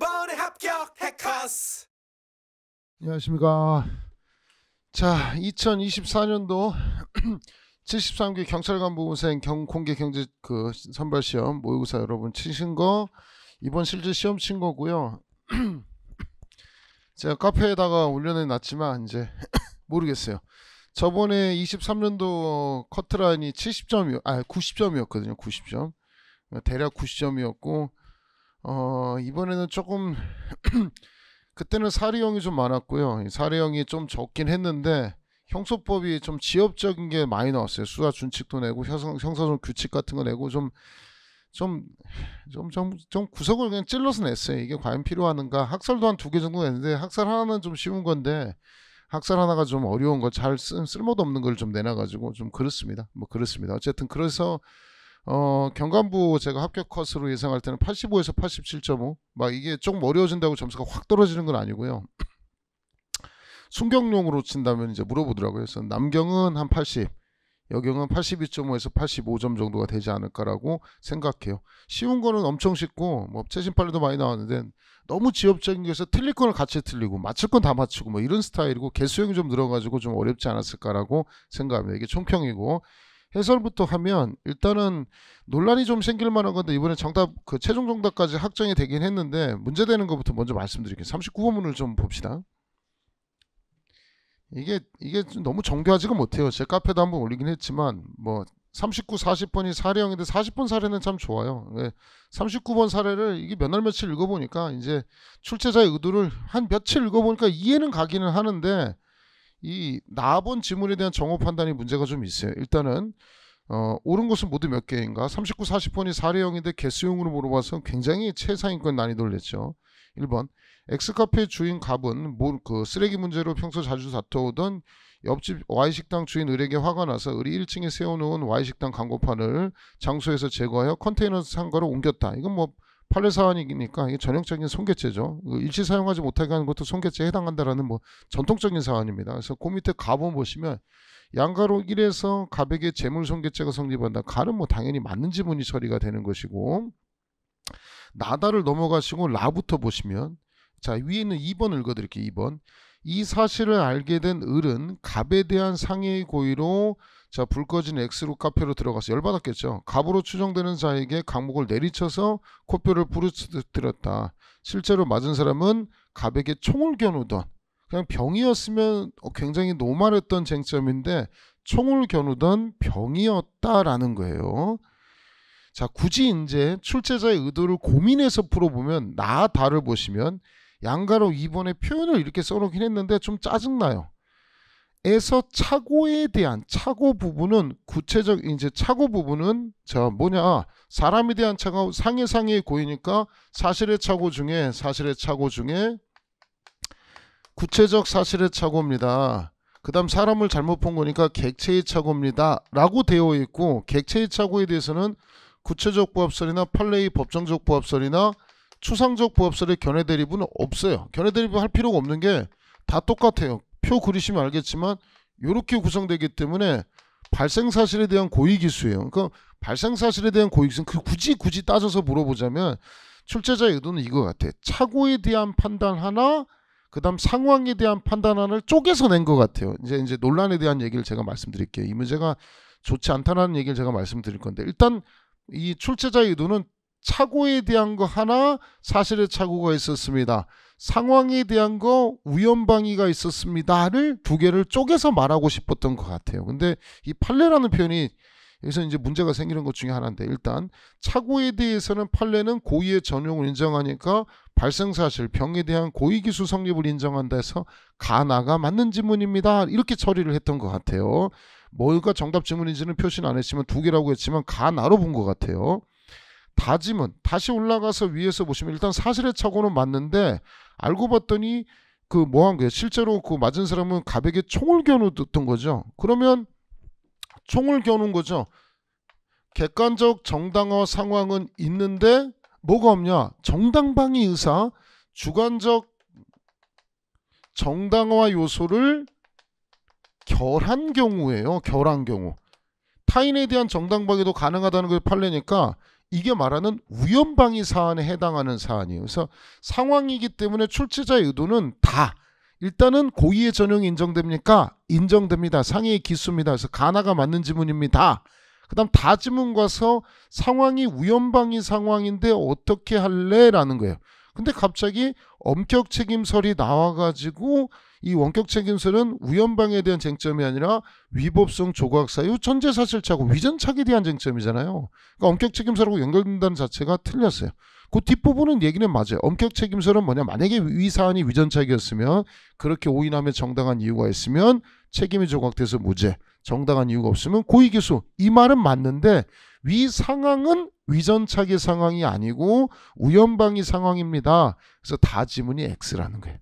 번에 합격 해커스. 안녕하십니까. 자, 2024년도 73기 경찰관부생 공개 경제 선발 시험 모의고사 여러분 치신 거 이번 실제 시험 친 거고요. 제가 카페에다가 올려내 놨지만 이제 모르겠어요. 저번에 23년도 커트라인이 90점이었거든요. 90점. 대략 90점이었고 이번에는 조금 그때는 사례형이 좀 많았고요. 사례형이 좀 적긴 했는데 형소법이 좀 지엽적인 게 많이 나왔어요. 수사 준칙도 내고 형사소송 규칙 같은 거 내고 좀 구석을 그냥 찔러서 냈어요. 이게 과연 필요한가? 학설도 한 2개 정도 냈는데 학설 하나는 좀 쉬운 건데 학설 하나가 좀 어려운 거 잘 쓸모도 없는 걸 좀 내놔가지고 좀 그렇습니다. 뭐 그렇습니다. 어쨌든 그래서 경관부 제가 합격 컷으로 예상할 때는 85에서 87.5 막 이게 조금 어려워진다고 점수가 확 떨어지는 건 아니고요. 순경용으로 친다면 이제 물어보더라고요. 그래서 남경은 한 80, 여경은 82.5에서 85점 정도가 되지 않을까라고 생각해요. 쉬운 거는 엄청 쉽고 뭐 최신판례도 많이 나왔는데 너무 지엽적인 게서 틀릴 거는 같이 틀리고 맞출 건 다 맞추고 뭐 이런 스타일이고 개수형이 좀 늘어가지고 좀 어렵지 않았을까라고 생각합니다. 이게 총평이고 해설부터 하면 일단은 논란이 좀 생길 만한 건데 이번에 정답 최종 정답까지 확정이 되긴 했는데 문제되는 것부터 먼저 말씀드릴게요. 39번문을 좀 봅시다. 이게 좀 너무 정교하지가 못해요. 제 카페도 한번 올리긴 했지만 뭐 39, 40번이 사례형인데 40번 사례는 참 좋아요. 39번 사례를 이게 몇 날 며칠 읽어보니까 이제 출제자의 의도를 한 며칠 읽어보니까 이해는 가기는 하는데 이 나번 지문에 대한 정호 판단이 문제가 좀 있어요. 일단은 옳은 것은 모두 몇 개인가? 39, 40번이 사례형인데 개수형으로 물어봐서 굉장히 최상위권 난이도를 냈죠. 1번 X카페 주인 갑은 쓰레기 문제로 평소 자주 다투오던 옆집 Y식당 주인 을에게 화가 나서 을이 1층에 세워놓은 Y식당 광고판을 장소에서 제거하여 컨테이너 상가로 옮겼다. 이건 뭐 판례 사안이니까 이게 전형적인 손괴죄죠. 일시 사용하지 못하게 하는 것도 손괴죄에 해당한다라는 뭐 전통적인 사안입니다. 그래서 그 밑에 갑은 보시면 양가로 1에서 갑에게 재물 손괴죄가 성립한다. 갑은 뭐 당연히 맞는 지문이 처리가 되는 것이고 나다를 넘어가시고 라부터 보시면 자 위에 있는 2번 읽어드릴게요. 2번 이 사실을 알게 된 을은 갑에 대한 상해의 고의로 자 불 꺼진 X로 카페로 들어가서 열받았겠죠. 갑으로 추정되는 자에게 강목을 내리쳐서 코뼈를 부르뜨렸다. 실제로 맞은 사람은 갑에게 총을 겨누던 그냥 병이었으면 굉장히 노말했던 쟁점인데 총을 겨누던 병이었다라는 거예요. 자 굳이 이제 출제자의 의도를 고민해서 풀어보면 나 다를 보시면 양가로 2번에 표현을 이렇게 써놓긴 했는데 좀 짜증나요. 에서 착오에 대한 착오 부분은 구체적 이제 착오 부분은 자 뭐냐 사람에 대한 착오 상해의 고의니까 사실의 착오 중에 구체적 사실의 착오입니다. 그 다음 사람을 잘못 본 거니까 객체의 착오입니다 라고 되어 있고 객체의 착오에 대해서는 구체적 부합설이나 판례의 법정적 부합설이나 추상적 부합설의 견해 대립은 없어요. 견해 대립을 할 필요가 없는 게 다 똑같아요. 표 그리시면 알겠지만 이렇게 구성되기 때문에 발생사실에 대한 고의기수예요. 그러니까 발생사실에 대한 고의기수는 굳이 따져서 물어보자면 출제자의 의도는 이거 같아. 착오에 대한 판단 하나 그 다음 상황에 대한 판단 하나를 쪼개서 낸 것 같아요. 이제 논란에 대한 얘기를 제가 말씀드릴게요. 이 문제가 좋지 않다는 얘기를 제가 말씀드릴 건데 일단 이 출제자의 의도는 착오에 대한 거 하나 사실의 착오가 있었습니다. 상황에 대한 거 우연방위가 있었습니다를 2개를 쪼개서 말하고 싶었던 것 같아요. 근데 이 판례라는 표현이 여기서 이제 문제가 생기는 것 중에 하나인데 일단 착오에 대해서는 판례는 고의의 전용을 인정하니까 발생사실 병에 대한 고의기수 성립을 인정한다 해서 가나가 맞는 지문입니다. 이렇게 처리를 했던 것 같아요. 뭐가 정답 지문인지는 표시는 안 했지만 2개라고 했지만 가나로 본 것 같아요. 다지문 다시 올라가서 위에서 보시면 일단 사실의 착오는 맞는데 알고 봤더니 뭐 한 거예요. 실제로 맞은 사람은 갑에게 총을 겨누었던 거죠. 그러면 총을 겨눈 거죠. 객관적 정당화 상황은 있는데 뭐가 없냐? 정당방위 의사 주관적 정당화 요소를 결한 경우예요. 결한 경우. 타인에 대한 정당방위도 가능하다는 걸 판례니까 이게 말하는 우연방위 사안에 해당하는 사안이에요. 그래서 상황이기 때문에 출제자의 의도는 다 일단은 고의의 전형이 인정됩니까? 인정됩니다. 상해의 기수입니다. 그래서 가나가 맞는 지문입니다. 그 다음 다지문 가서 상황이 우연방위 상황인데 어떻게 할래? 라는 거예요. 근데 갑자기 엄격 책임설이 나와가지고 이 원격 책임설은 우연방위에 대한 쟁점이 아니라 위법성 조각 사유 전제사실착오 위전착에 대한 쟁점이잖아요. 그러니까 엄격 책임설하고 연결된다는 자체가 틀렸어요. 그 뒷부분은 얘기는 맞아요. 엄격 책임설은 뭐냐, 만약에 위 사안이 위전착이었으면 그렇게 오인하면 정당한 이유가 있으면 책임이 조각돼서 무죄, 정당한 이유가 없으면 고의기수, 이 말은 맞는데 위 상황은 위전착의 상황이 아니고 우연방위 상황입니다. 그래서 다 지문이 X라는 거예요.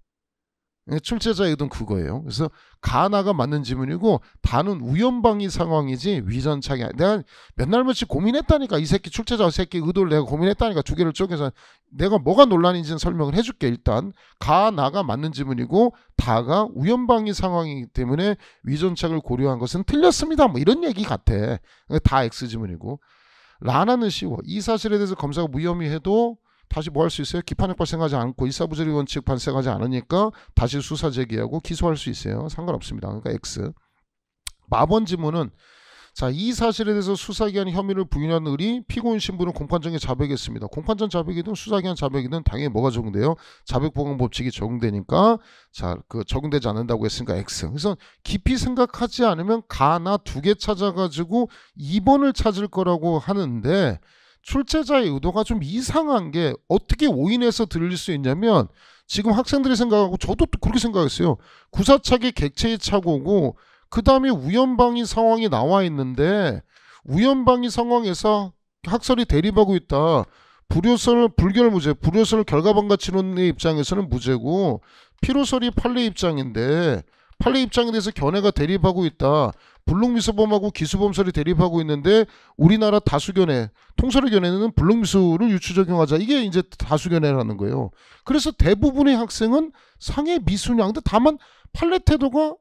출제자의 의도는 그거예요. 그래서 가나가 맞는 지문이고 다는 우연방위 상황이지 위전착이 아니야. 내가 몇 날 며칠 고민했다니까. 이 새끼 출제자 새끼 의도를 내가 고민했다니까. 두 개를 쪼개서 내가 뭐가 논란인지는 설명을 해줄게. 일단 가나가 맞는 지문이고 다가 우연방위 상황이기 때문에 위전착을 고려한 것은 틀렸습니다. 뭐 이런 얘기 같아. 다 X 지문이고. 라나는 쉬워. 이 사실에 대해서 검사가 무혐의해도 다시 뭐 할 수 있어요? 기판력 발생하지 않고 일사부재리 원칙 발생하지 않으니까 다시 수사 제기하고 기소할 수 있어요. 상관없습니다. 그러니까 X. 마번 지문은 자, 이 사실에 대해서 수사기관 혐의를 부인한 의리 피고인 신분은 공판장에 자백했습니다. 공판장 자백이든 수사기관 자백이든 당연히 뭐가 적용돼요? 자백보강법칙이 적용되니까 자, 그 적용되지 않는다고 했으니까 X. 그래서 깊이 생각하지 않으면 가나 두 개 찾아가지고 2번을 찾을 거라고 하는데 출제자의 의도가 좀 이상한 게 어떻게 오인해서 들릴 수 있냐면 지금 학생들이 생각하고 저도 또 그렇게 생각했어요. 구사착이 객체의 착오고 그 다음에 우연방위 상황이 나와 있는데 우연방위 상황에서 학설이 대립하고 있다. 불결무죄, 불효설 결과반가치론의 입장에서는 무죄고 피로설이 판례 입장인데 판례 입장에 대해서 견해가 대립하고 있다. 불능미수범하고 기수범설이 대립하고 있는데 우리나라 다수견해, 통설의 견해는 불능미수를 유추 적용하자. 이게 이제 다수견해라는 거예요. 그래서 대부분의 학생은 상해 미수냐. 근데 다만 판례 태도가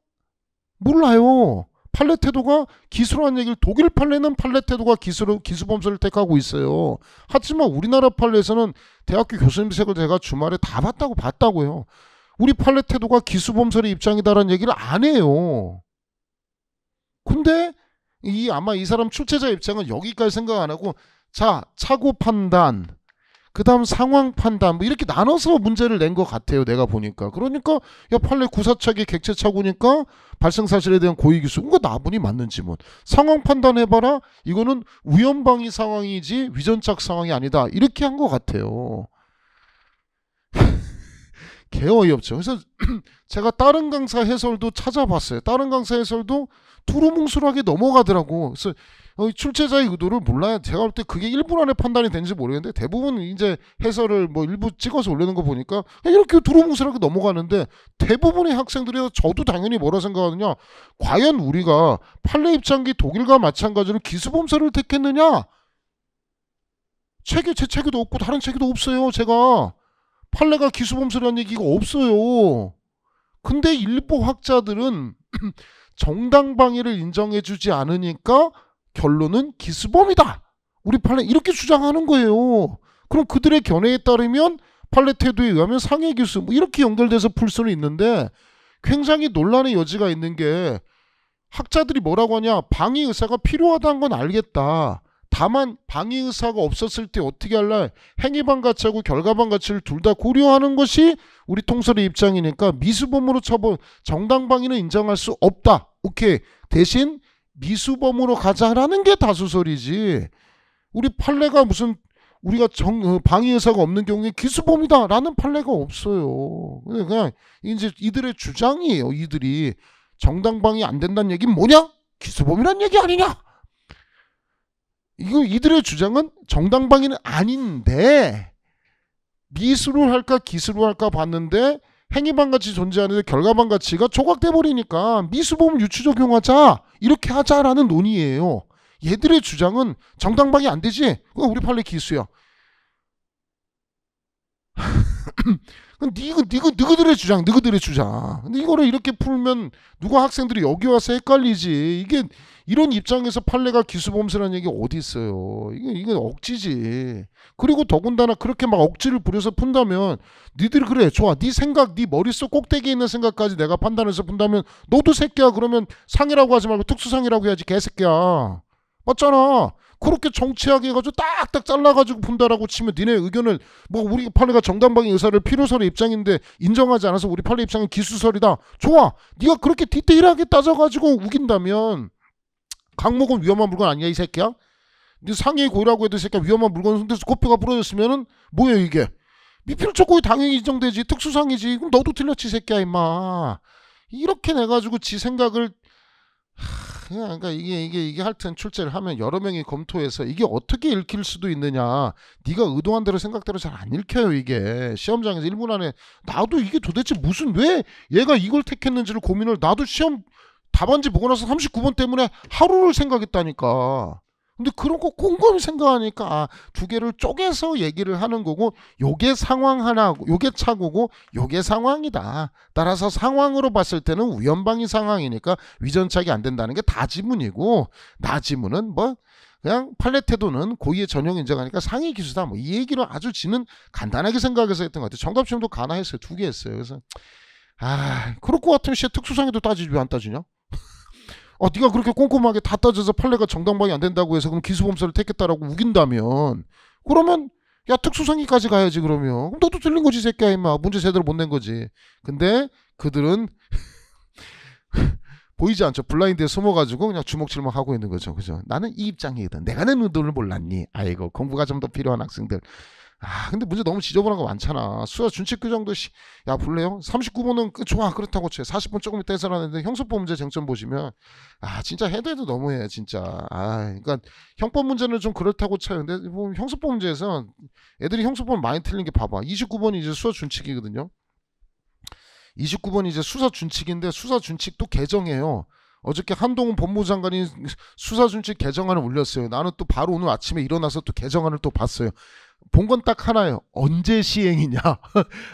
몰라요. 판례 태도가 기수라는 얘기를 독일 판례는 판례 태도가 기수범설을 택하고 있어요. 하지만 우리나라 판례에서는 대학교 교수님색을 제가 주말에 다 봤다고요. 우리 판례 태도가 기수범설의 입장이다라는 얘기를 안 해요. 근데 아마 이 사람 출제자 입장은 여기까지 생각 안 하고 자, 착오 판단, 그 다음 상황 판단 뭐 이렇게 나눠서 문제를 낸 것 같아요. 내가 보니까. 그러니까 야 판례 구사착이 객체 착오니까 발생사실에 대한 고의기수 이거 나분이 맞는 지문. 상황 판단해봐라. 이거는 우연방위 상황이지 위전착 상황이 아니다. 이렇게 한 것 같아요. 개 어이없죠. 그래서 제가 다른 강사 해설도 찾아봤어요. 다른 강사 해설도 두루뭉술하게 넘어가더라고. 그래서 출제자의 의도를 몰라요. 제가 볼 때 그게 1분 안에 판단이 되는지 모르겠는데 대부분 이제 해설을 뭐 일부 찍어서 올리는 거 보니까 이렇게 두루뭉술하게 넘어가는데 대부분의 학생들이 저도 당연히 뭐라 생각하느냐. 과연 우리가 판례 입장기 독일과 마찬가지로 기수범설을 택했느냐. 제 책에도 없고 다른 책에도 없어요. 제가. 판례가 기수범설이라는 얘기가 없어요. 근데 일부 학자들은 정당방위를 인정해주지 않으니까 결론은 기수범이다. 우리 판례 이렇게 주장하는 거예요. 그럼 그들의 견해에 따르면 판례 태도에 의하면 상해기수 뭐 이렇게 연결돼서 풀 수는 있는데 굉장히 논란의 여지가 있는 게 학자들이 뭐라고 하냐. 방위 의사가 필요하다는 건 알겠다. 다만 방위 의사가 없었을 때 어떻게 할래? 행위반 가치하고 결과반 가치를 둘 다 고려하는 것이 우리 통설의 입장이니까 미수범으로 처벌 정당방위는 인정할 수 없다. 오케이. 대신 미수범으로 가자라는 게 다수설이지. 우리 판례가 무슨 우리가 방위 의사가 없는 경우에 기수범이다라는 판례가 없어요. 그냥 이제 이들의 주장이에요. 이들이 정당방위 안 된다는 얘기는 뭐냐? 기수범이란 얘기 아니냐? 이들의 주장은 정당방위는 아닌데 미수를 할까 기수를 할까 봤는데 행위반가치 존재하는데 결과반가치가 조각돼 버리니까 미수범을 유추 적용하자 이렇게 하자라는 논의예요. 얘들의 주장은 정당방위 안 되지? 그거 우리 판례 기수야. 너희들의 주장, 너희들의 주장. 근데 이거를 이렇게 풀면 누가 학생들이 여기 와서 헷갈리지. 이게 이런 입장에서 판례가 기수범죄라는 얘기 어디 있어요. 이게 억지지. 그리고 더군다나 그렇게 막 억지를 부려서 푼다면 니들이 그래 좋아. 네 생각, 네 머릿속 꼭대기에 있는 생각까지 내가 판단해서 푼다면 너도 새끼야. 그러면 상이라고 하지 말고 특수상이라고 해야지 개새끼야. 맞잖아. 그렇게 정치하게 해가지고 딱딱 잘라가지고 푼다라고 치면 니네 의견을 뭐 우리 판례가 정당방위 의사를 필요설의 입장인데 인정하지 않아서 우리 판례 입장은 기수설이다. 좋아. 네가 그렇게 디테일하게 따져가지고 우긴다면 강목은 위험한 물건 아니야 이 새끼야? 네 상해 고의라고 해도 이 새끼야 위험한 물건 손대서 코피가 부러졌으면은 뭐예요 이게? 미필적 고의 당연히 인정되지. 특수상이지. 그럼 너도 틀렸지 이 새끼야 임마. 이렇게 내가지고 지 생각을 그러니까 이게 하여튼 출제를 하면 여러 명이 검토해서 이게 어떻게 읽힐 수도 있느냐. 네가 의도한 대로 생각대로 잘 안 읽혀요 이게. 시험장에서 1분 안에 나도 이게 도대체 무슨 왜 얘가 이걸 택했는지를 고민을 나도 시험 답안지 보고 나서 39번 때문에 하루를 생각했다니까. 근데 그런 거 곰곰이 생각하니까 두 개를 쪼개서 얘기를 하는 거고 요게 상황 하나고 요게 착오고 요게 상황이다. 따라서 상황으로 봤을 때는 위헌방위 상황이니까 위전착이 안 된다는 게 다 지문이고 나 지문은 뭐 그냥 판례 태도는 고의의 전형 인정하니까 상위 기수다. 뭐 이 얘기를 아주 지는 간단하게 생각해서 했던 것 같아요. 정답시험도 가나했어요. 2개 했어요. 그래서 그럴 것 같으면 특수상에도 따지지 왜 안 따지냐? 네가 그렇게 꼼꼼하게 다 따져서 판례가 정당방위 안 된다고 해서 그럼 기수범죄를 택했다라고 우긴다면 그러면 야 특수상위까지 가야지 그러면. 그럼 너도 틀린 거지 새끼야 임마. 문제 제대로 못 낸 거지. 근데 그들은 보이지 않죠. 블라인드에 숨어가지고 그냥 주먹질먹하고 있는 거죠. 그죠? 나는 이 입장이거든. 내가 내 의도를 몰랐니? 아이고 공부가 좀 더 필요한 학생들. 근데 문제 너무 지저분한 거 많잖아. 수학 준칙 규정도 야 볼래요? 39번은 좋아 그렇다고 쳐. 40번 조금 이따 해설하는데 형사법 문제 쟁점 보시면 진짜 해도 너무해 진짜. 그러니까 형법 문제는 좀 그렇다고 쳐요. 근데 뭐 형사법 문제에서 애들이 형사법을 많이 틀린 게 봐봐. 29번이 이제 수사 준칙이거든요. 29번이 이제 수사 준칙인데 수사 준칙도 개정해요. 어저께 한동훈 법무부 장관이 수사준칙 개정안을 올렸어요. 나는 또 바로 오늘 아침에 일어나서 또 개정안을 또 봤어요. 본 건 딱 하나예요. 언제 시행이냐.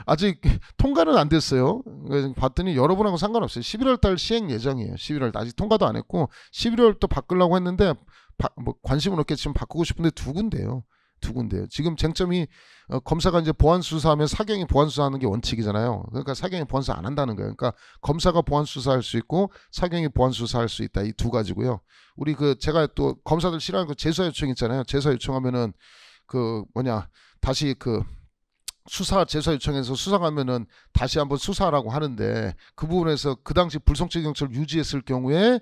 아직 통과는 안 됐어요. 봤더니 여러분하고 상관없어요. 11월 달 시행 예정이에요. 11월 달 아직 통과도 안 했고 11월 또 바꾸려고 했는데 뭐 관심은 없겠지만 바꾸고 싶은데 두 군데요. 지금 쟁점이 검사가 이제 보안 수사하면 사경이 보안 수사하는 게 원칙이잖아요. 그러니까 사경이 보안 수사 안 한다는 거예요. 그러니까 검사가 보안 수사할 수 있고 사경이 보안 수사할 수 있다. 이 두 가지고요. 우리 제가 또 검사들 싫어하는 그 재수사 요청 있잖아요. 재수사 요청하면은 다시 수사 재수사 요청해서 수사하면은 다시 한번 수사하라고 하는데 그 부분에서 그 당시 불송치 경찰을 유지했을 경우에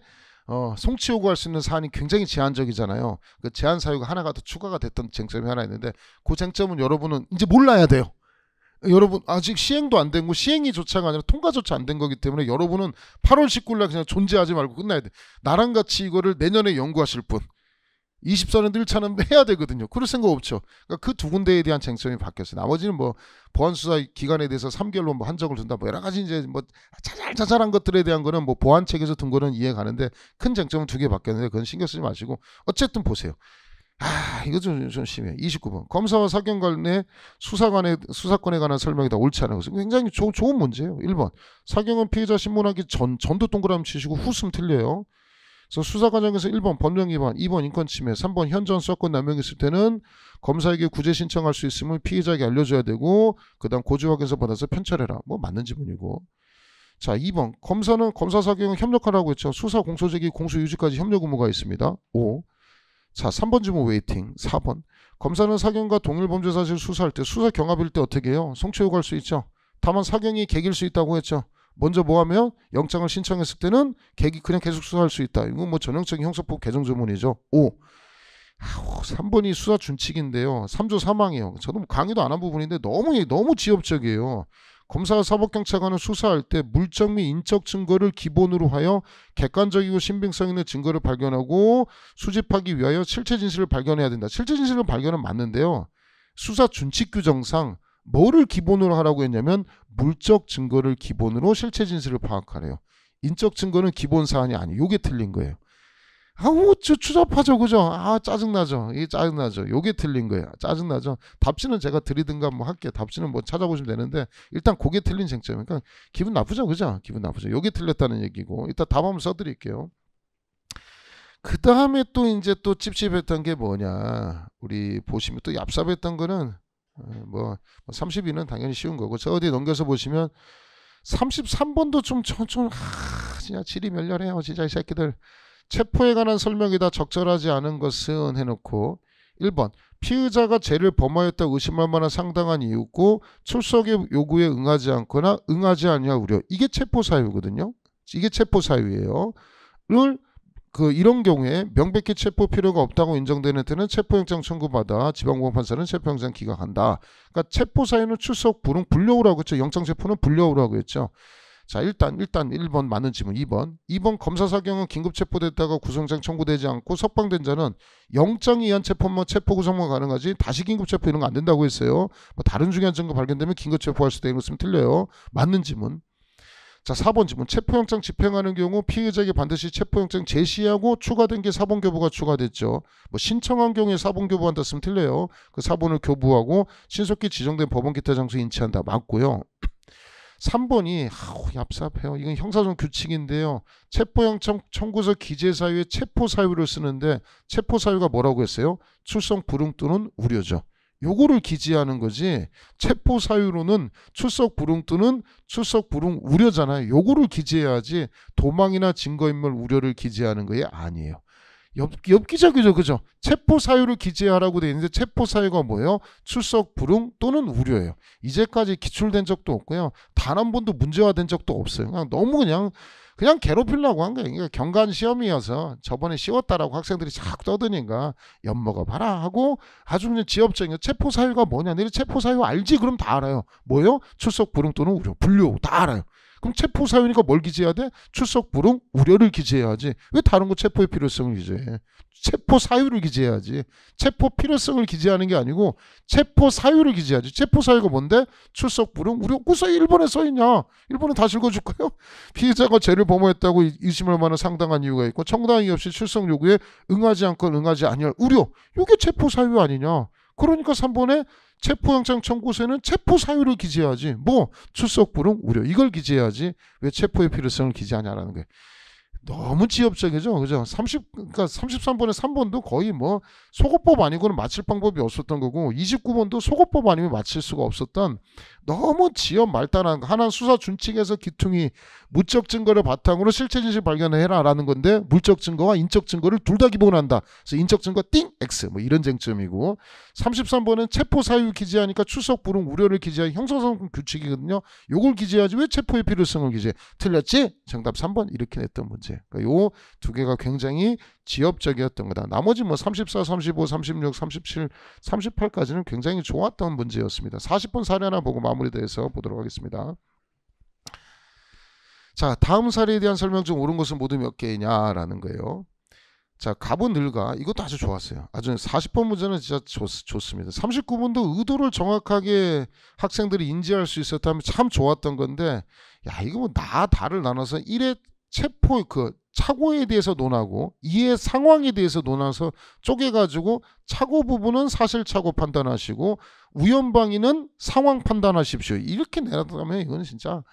송치 요구할 수 있는 사안이 굉장히 제한적이잖아요. 그 제한 사유가 하나가 더 추가가 됐던 쟁점이 하나 있는데 그 쟁점은 여러분은 이제 몰라야 돼요. 여러분 아직 시행도 안 된 거 시행이 조차가 아니라 통과조차 안 된 거기 때문에 여러분은 8월 19일 날 그냥 존재하지 말고 끝나야 돼. 나랑 같이 이거를 내년에 연구하실 분 24년 1차는 해야 되거든요. 그럴 생각 없죠. 그러니까 그 두 군데에 대한 쟁점이 바뀌었어요. 나머지는 뭐 보안수사 기간에 대해서 3개월로 뭐 한정을 둔다. 뭐 여러 가지 이제 뭐 자잘한 것들에 대한 거는 뭐 보안책에서 둔 거는 이해 가는데 큰 쟁점은 2개 바뀌었는데 그건 신경 쓰지 마시고 어쨌든 보세요. 이거 좀 심해. 29번. 검사와 사경 간의 수사권에 관한 설명이다. 옳지 않은 것은 굉장히 좋은 문제예요. 1번. 사경은 피해자 신문하기 전도 동그라미 치시고 후숨 틀려요. 그래서 수사 과정에서 1번 법령 위반, 2번 인권 침해, 3번 현전 수사권 남용이 있을 때는 검사에게 구제 신청할 수 있음을 피해자에게 알려줘야 되고 그다음 고지 확인서 받아서 편찰해라. 뭐 맞는 지문이고. 자 2번 검사 사경은 협력하라고 했죠. 수사 공소제기 공소 유지까지 협력 의무가 있습니다. 5. 자 3번 지문 웨이팅. 4번 검사는 사경과 동일 범죄 사실 수사할 때 수사 경합일 때 어떻게 해요? 송치 요구할 수 있죠. 다만 사경이 개길 수 있다고 했죠. 먼저 뭐 하면 영장을 신청했을 때는 그냥 계속 수사할 수 있다. 이건 뭐 전형적인 형사법 개정 조문이죠. 5. 3번이 수사 준칙인데요. 3조 3항이에요. 저도 강의도 안 한 부분인데 너무 지엽적이에요. 검사와 사법경찰관은 수사할 때 물적 및 인적 증거를 기본으로 하여 객관적이고 신빙성 있는 증거를 발견하고 수집하기 위하여 실체 진실을 발견해야 된다. 실체 진실을 발견은 맞는데요. 수사 준칙 규정상 뭐를 기본으로 하라고 했냐면 물적 증거를 기본으로 실체 진실을 파악하래요. 인적 증거는 기본 사안이 아니에요. 이게 틀린 거예요. 아우 추잡하죠, 그죠? 아 짜증나죠. 이게 짜증나죠. 요게 틀린 거예요. 짜증나죠. 답지는 제가 드리든가 뭐 할게요. 답지는 뭐 찾아보시면 되는데 일단 그게 틀린 쟁점이니까 그러니까 기분 나쁘죠, 그죠? 기분 나쁘죠. 요게 틀렸다는 얘기고 이따 답 한번 써드릴게요. 그 다음에 또 이제 또 찝찝했던 게 뭐냐? 우리 보시면 또 얍삽했던 거는 뭐 32는 당연히 쉬운 거고 저 어디 넘겨서 보시면 33번도 좀 진짜 질이 멸렬해요. 진짜 이 새끼들. 체포에 관한 설명이 다 적절하지 않은 것은 해놓고 1번 피의자가 죄를 범하였다 의심할 만한 상당한 이유고 출석의 요구에 응하지 않거나 응하지 아니할 우려. 이게 체포 사유거든요. 이게 체포 사유예요. 이런 경우에 명백히 체포 필요가 없다고 인정되는 때는 체포영장 청구받아 지방법원판사는 체포영장 기각한다. 그러니까 체포 사유는 출석 불응 불려오라고 했죠. 영장체포는 불려오라고 했죠. 자 일단 1번 맞는 질문. 2번 검사 사경은 긴급 체포됐다가 구속영장 청구되지 않고 석방된 자는 영장이 이한 체포만 체포 구속만 가능하지 다시 긴급 체포 이런 거 안 된다고 했어요. 뭐 다른 중요한 증거 발견되면 긴급 체포할 수도 있는 것은 틀려요. 맞는 질문. 자 4번 질문. 체포영장 집행하는 경우 피의자에게 반드시 체포영장 제시하고 추가된 게 사본교부가 추가됐죠. 뭐 신청한 경우에 사본교부한다 쓰면 틀려요. 그 사본을 교부하고 신속히 지정된 법원 기타 장소에 인치한다. 맞고요. 3번이 얍삽해요. 이건 형사소송 규칙인데요. 체포영장 청구서 기재 사유에 체포 사유를 쓰는데 체포 사유가 뭐라고 했어요? 출석 불응 또는 우려죠. 요거를 기재하는 거지 체포 사유로는 출석 불응 또는 출석 불응 우려잖아요. 요거를 기재해야지 도망이나 증거인멸 우려를 기재하는 거에 아니에요. 엽기적이죠, 그죠? 체포 사유를 기재하라고 돼 있는데 체포 사유가 뭐예요? 출석 불응 또는 우려예요. 이제까지 기출된 적도 없고요. 단 한 번도 문제화된 적도 없어요. 너무 그냥 괴롭히려고 한 거예요. 그러니까 경관 시험이어서 저번에 쉬웠다라고 학생들이 자꾸 떠드니까 엿먹어 봐라 하고 아주 그냥 지엽적인 체포 사유가 뭐냐. 내가 체포 사유 알지? 그럼 다 알아요. 뭐예요? 출석 불응 또는 우려, 불려 다 알아요. 그럼 체포 사유니까 뭘 기재해야 돼? 출석 불응 우려를 기재해야지. 왜 다른 거 체포의 필요성을 기재해? 체포 사유를 기재해야지. 체포 필요성을 기재하는 게 아니고 체포 사유를 기재해야지. 체포 사유가 뭔데? 출석 불응 우려. 그래서 1번에 써있냐? 1번에 다시 읽어줄까요? 피의자가 죄를 범했다고 의심할 만한 상당한 이유가 있고 정당한 이유 없이 출석 요구에 응하지 않건 응하지 아니할 우려. 이게 체포 사유 아니냐? 그러니까 3번에 체포영장 청구서에는 체포 사유를 기재해야지. 뭐 출석 불응 우려 이걸 기재해야지. 왜 체포의 필요성을 기재하냐라는 거예요. 너무 지엽적이죠, 그죠? 그러니까 33번에 3번도 거의 뭐 속어법 아니고는 맞힐 방법이 없었던 거고 29번도 속어법 아니면 맞힐 수가 없었던 너무 지엽 말단한 하나 수사 준칙에서 기퉁이 무적 증거를 바탕으로 실체 진실 발견을 해라라는 건데 물적 증거와 인적 증거를 둘 다 기본한다. 그래서 인적 증거 띵 X 뭐 이런 쟁점이고 33번은 체포 사유 기재하니까 출석 불응 우려를 기재한 형사소송 규칙이거든요. 요걸 기재하지 왜 체포의 필요성을 기재해? 틀렸지? 정답 3번 이렇게 냈던 문제. 그러니까 요 두 개가 굉장히 지엽적이었던 거다. 나머지 뭐 34, 35, 36, 37, 38까지는 굉장히 좋았던 문제였습니다. 40번 사례 하나 보고 마무리돼서 보도록 하겠습니다. 자, 다음 사례에 대한 설명 중 옳은 것은 모두 몇 개냐라는 거예요. 자, 갑은 늘가 이것도 아주 좋았어요. 아주 40번 문제는 진짜 좋습니다. 39번도 의도를 정확하게 학생들이 인지할 수 있었다면 참 좋았던 건데 야 이거 뭐 다를 나눠서 1회 체포 착오에 대해서 논하고 2의 상황에 대해서 논해서 쪼개가지고 착오 부분은 사실 착오 판단하시고 우연방위는 상황 판단하십시오. 이렇게 내놨다면 이건 진짜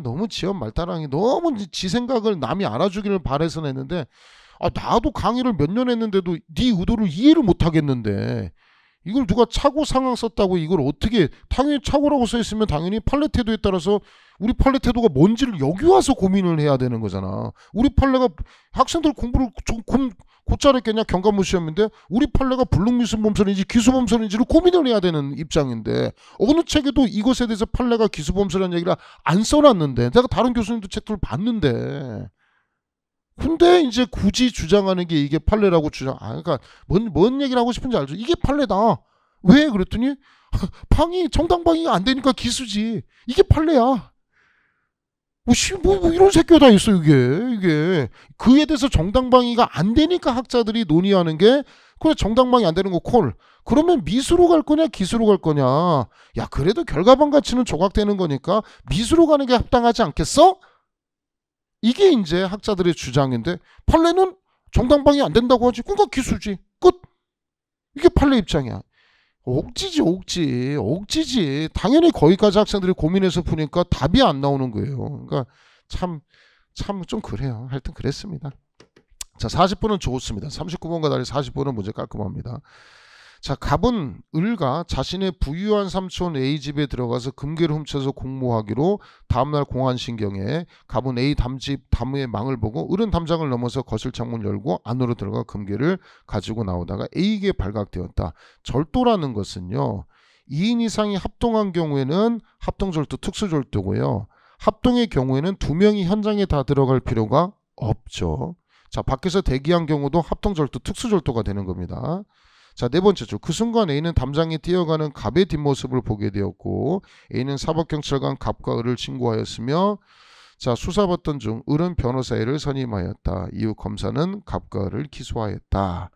너무 지연 말다랑이 너무 지 생각을 남이 알아주기를 바래서 냈는데 나도 강의를 몇 년 했는데도 네 의도를 이해를 못하겠는데 이걸 누가 착오 상황 썼다고 이걸 어떻게 당연히 착오라고 써있으면 당연히 판례 태도에 따라서 우리 판례 태도가 뭔지를 여기 와서 고민을 해야 되는 거잖아. 우리 판례가 학생들 공부를 좀 곧잘했겠냐 경감무 시험인데 우리 판례가 불능미수범설인지 기수범설인지를 고민을 해야 되는 입장인데 어느 책에도 이것에 대해서 판례가 기수범설이라는 얘기를 안 써놨는데 내가 다른 교수님도 책들을 봤는데 근데 이제 굳이 주장하는 게 이게 판례라고 그러니까 뭔 얘기를 하고 싶은지 알죠? 이게 판례다. 왜 그랬더니 정당 방위가 안 되니까 기수지. 이게 판례야. 뭐 이런 새끼가 다 있어 이게 그에 대해서 정당 방위가 안 되니까 학자들이 논의하는 게 그래 정당 방위 안 되는 거 콜. 그러면 미수로 갈 거냐 기수로 갈 거냐. 야 그래도 결과반 가치는 조각되는 거니까 미수로 가는 게 합당하지 않겠어? 이게 이제 학자들의 주장인데 판례는 정당방위 안 된다고 하지. 그러니까 기수지. 끝. 이게 판례 입장이야. 옥지지. 당연히 거기까지 학생들이 고민해서 푸니까 답이 안 나오는 거예요. 그러니까 참 좀 그래요. 하여튼 그랬습니다. 자, 40번은 좋습니다. 39번과 달리 40번은 문제 깔끔합니다. 자, 갑은 을가 자신의 부유한 삼촌 A 집에 들어가서 금괴를 훔쳐서 공모하기로 다음날 공안신경에 갑은 A 담집 담의 망을 보고 을은 담장을 넘어서 거실 창문을 열고 안으로 들어가 금괴를 가지고 나오다가 A에게 발각되었다. 절도라는 것은요, 2인 이상이 합동한 경우에는 합동절도 특수절도고요. 합동의 경우에는 2명이 현장에 다 들어갈 필요가 없죠. 자, 밖에서 대기한 경우도 합동절도 특수절도가 되는 겁니다. 자, 네 번째 줄. 그 순간 A는 담장에 뛰어가는 갑의 뒷모습을 보게 되었고 A는 사법경찰관 갑과 을을 신고하였으며, 자, 수사받던 중 을은 변호사 A를 선임하였다. 이후 검사는 갑과 을을 기소하였다.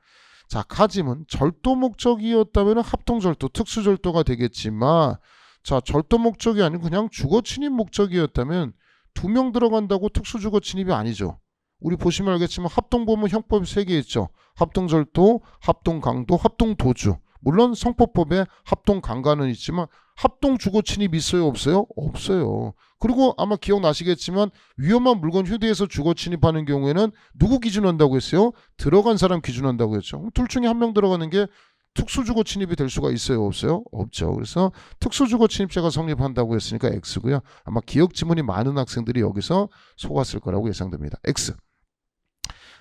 자, 카짐은 절도 목적이었다면 합동절도 특수절도가 되겠지만, 자, 절도 목적이 아니고 그냥 주거침입 목적이었다면 2명 들어간다고 특수주거침입이 아니죠. 우리 보시면 알겠지만 합동범은 형법이 3개 있죠. 합동절도, 합동강도, 합동도주. 물론 성폭법에 합동강간은 있지만 합동주거침입 있어요, 없어요? 없어요. 그리고 아마 기억나시겠지만 위험한 물건 휴대해서 주거침입하는 경우에는 누구 기준한다고 했어요? 들어간 사람 기준한다고 했죠. 둘 중에 한 명 들어가는 게 특수주거 침입이 될 수가 있어요, 없어요? 없죠. 그래서 특수주거 침입죄가 성립한다고 했으니까 X고요. 아마 기억 지문이 많은 학생들이 여기서 속았을 거라고 예상됩니다. X.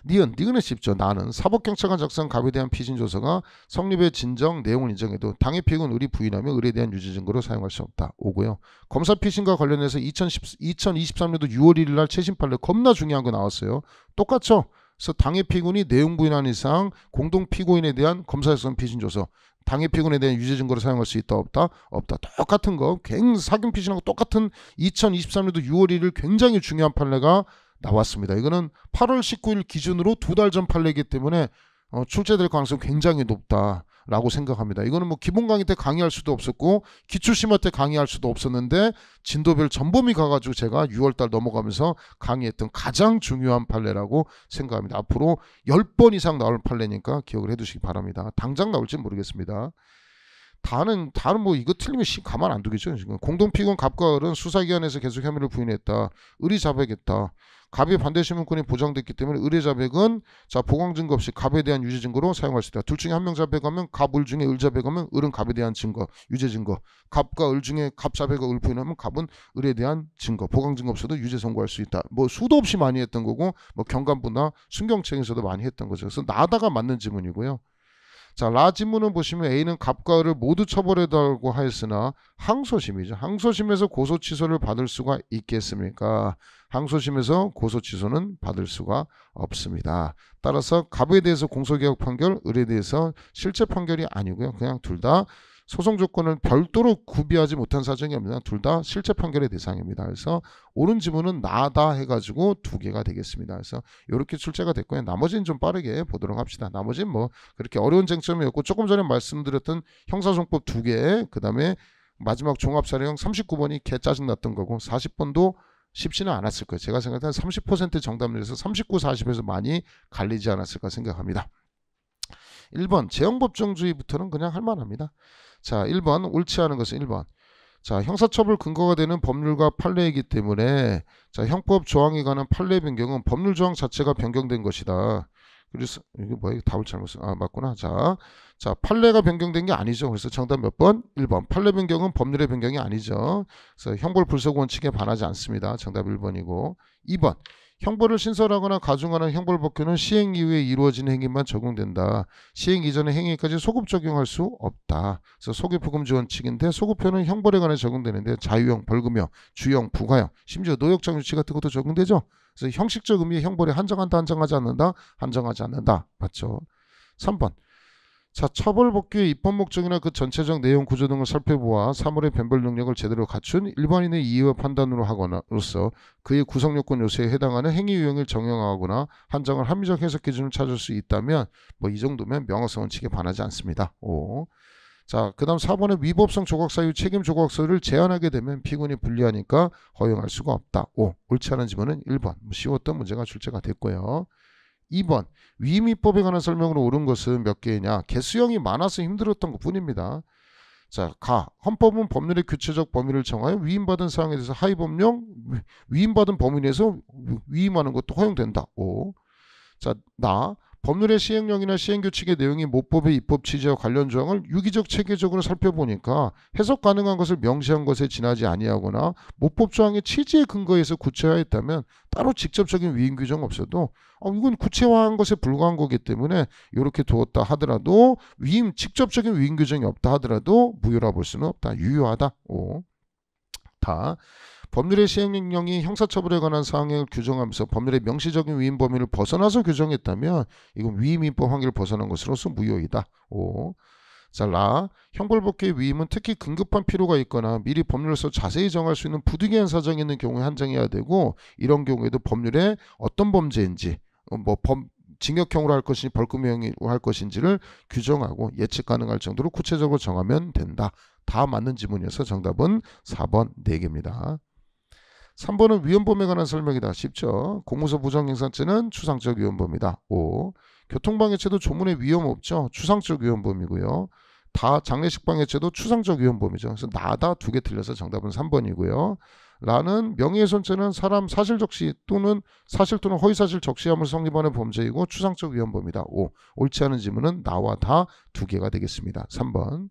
니은은 쉽죠. 나는 사법경찰관 작성 갑에 대한 피신조서가 성립의 진정 내용을 인정해도 당의 피고는 을이 부인하며 을에 대한 유죄 증거로 사용할 수 없다. 5고요. 검사 피신과 관련해서 2023년도 6월 1일 날 최신 판례 겁나 중요한 거 나왔어요. 똑같죠. 그래서 당의 피고인이 내용 부인한 이상 공동 피고인에 대한 검사작성 피신조서, 당의 피고인에 대한 유죄 증거로 사용할 수 있다, 없다? 없다. 똑같은 거, 사균 피신하고 똑같은 2023년도 6월 1일 굉장히 중요한 판례가 나왔습니다. 이거는 8월 19일 기준으로 2달 전 판례이기 때문에 출제될 가능성이 굉장히 높다라고 생각합니다. 이거는 뭐 기본 강의 때 강의할 수도 없었고 기출심화 때 강의할 수도 없었는데 진도별 전범위 가가지고 제가 6월달 넘어가면서 강의했던 가장 중요한 판례라고 생각합니다. 앞으로 10번 이상 나올 판례니까 기억을 해두시기 바랍니다. 당장 나올지는 모르겠습니다. 다는 뭐 이거 틀리면 가만 안 두겠죠. 지금 공동피고인 갑과 을은 수사기관에서 계속 혐의를 부인했다. 을이 자백했다. 갑의 반대 신문권이 보장됐기 때문에 을의 자백은 자 보강 증거 없이 갑에 대한 유죄 증거로 사용할 수 있다. 둘 중에 한 명 자백하면 갑, 을 중에 을 자백하면 을은 갑에 대한 증거, 유죄 증거. 갑과 을 중에 갑 자백과 을 부인하면 갑은 을에 대한 증거, 보강 증거 없어도 유죄 선고할 수 있다. 뭐 수도 없이 많이 했던 거고 뭐 경감부나 순경청에서도 많이 했던 거죠. 그래서 나다가 맞는 지문이고요. 자, 라 지문은 보시면 A는 갑과 을을 모두 처벌해달라고 하였으나 항소심이죠. 항소심에서 고소 취소를 받을 수가 있겠습니까? 항소심에서 고소 취소는 받을 수가 없습니다. 따라서 갑에 대해서 공소개혁 판결, 을에 대해서 실제 판결이 아니고요. 그냥 둘 다 소송 조건을 별도로 구비하지 못한 사정이 없는 둘 다 실제 판결의 대상입니다. 그래서 옳은 지문은 나다 해가지고 2개가 되겠습니다. 그래서 이렇게 출제가 됐고요. 나머지는 좀 빠르게 보도록 합시다. 나머지는 뭐 그렇게 어려운 쟁점이었고 조금 전에 말씀드렸던 형사소송법 2개, 그 다음에 마지막 종합사례형 39번이 개 짜증났던 거고 40번도 쉽지는 않았을 거예요. 제가 생각할 때 30% 정답률에서 39, 40에서 많이 갈리지 않았을까 생각합니다. 1번 재형법정주의부터는 그냥 할만합니다. 자, 1번 옳지 않은 것은 1번. 자, 형사처벌 근거가 되는 법률과 판례이기 때문에 자, 형법 조항에 관한 판례 변경은 법률 조항 자체가 변경된 것이다. 그래서 이게 뭐야? 답을 잘못 쓴. 맞구나. 자, 판례가 변경된 게 아니죠. 그래서 정답 몇 번? 1번. 판례 변경은 법률의 변경이 아니죠. 그래서 형벌 불속 원칙에 반하지 않습니다. 정답 1번이고. 2번. 형벌을 신설하거나 가중하는 형벌법규는 시행 이후에 이루어진 행위만 적용된다. 시행 이전의 행위까지 소급 적용할 수 없다. 그래서 소급부금지 원칙인데 소급표는 형벌에 관해 적용되는데 자유형, 벌금형, 주형, 부가형, 심지어 노역장 유치 같은 것도 적용되죠. 그래서 형식적 의미의 형벌에 한정한다, 한정하지 않는다, 한정하지 않는다. 맞죠? 3번. 자, 처벌법규의 입법 목적이나 그 전체적 내용 구조 등을 살펴보아 사물의 변별 능력을 제대로 갖춘 일반인의 이해와 판단으로 하거나로서 그의 구성요건 요소에 해당하는 행위 유형을 정형화하거나 한정을 합리적 해석 기준을 찾을 수 있다면 뭐 이 정도면 명확성 원칙에 반하지 않습니다. 5. 자, 그 다음 4번에 위법성 조각사유 책임 조각서를 제한하게 되면 피고인이 불리하니까 허용할 수가 없다. 5. 옳지 않은 지문은 1번. 쉬웠던 문제가 출제가 됐고요. 2번 위임입법에 관한 설명으로 옳은 것은 몇 개냐? 개수형이 많아서 힘들었던 것 뿐입니다. 자, 헌법은 법률의 규체적 범위를 정하여 위임받은 사항에 대해서 하위법령 위임받은 범위 내에서 위임하는 것도 허용된다. 5. 자, 법률의 시행령이나 시행규칙의 내용이 모법의 입법 취지와 관련 조항을 유기적 체계적으로 살펴보니까 해석 가능한 것을 명시한 것에 지나지 아니하거나 모법 조항의 취지에 근거해서 구체화했다면 따로 직접적인 위임 규정 없어도 이건 구체화한 것에 불과한 거기 때문에 이렇게 두었다 하더라도 직접적인 위임 규정이 없다 하더라도 무효라 볼 수는 없다. 유효하다. 5. 법률의 시행령이 형사처벌에 관한 사항을 규정하면서 법률의 명시적인 위임 범위를 벗어나서 규정했다면 이건 위임입법 한계를 벗어난 것으로서 무효이다. 5. 자, 형벌법계의 위임은 특히 긴급한 필요가 있거나 미리 법률에서 자세히 정할 수 있는 부득이한 사정이 있는 경우에 한정해야 되고 이런 경우에도 법률에 어떤 범죄인지 징역형으로 할 것인지 벌금형으로 할 것인지를 규정하고 예측 가능할 정도로 구체적으로 정하면 된다. 다 맞는 지문이어서 정답은 4번 4개입니다. 3번은 위헌범에 관한 설명이다. 쉽죠. 공무서 부정행사죄는 추상적 위헌범이다. 5. 교통방해죄도 조문에 위헌 없죠. 추상적 위헌범이고요. 장례식방해죄도 추상적 위헌범이죠. 그래서 나다 2개 틀려서 정답은 3번이고요. 라는 명예훼손죄는 사람 사실 적시 또는 허위사실 적시함을 성립하는 범죄이고 추상적 위헌범이다. 5. 옳지 않은 지문은 나와 다 2개가 되겠습니다. 3번.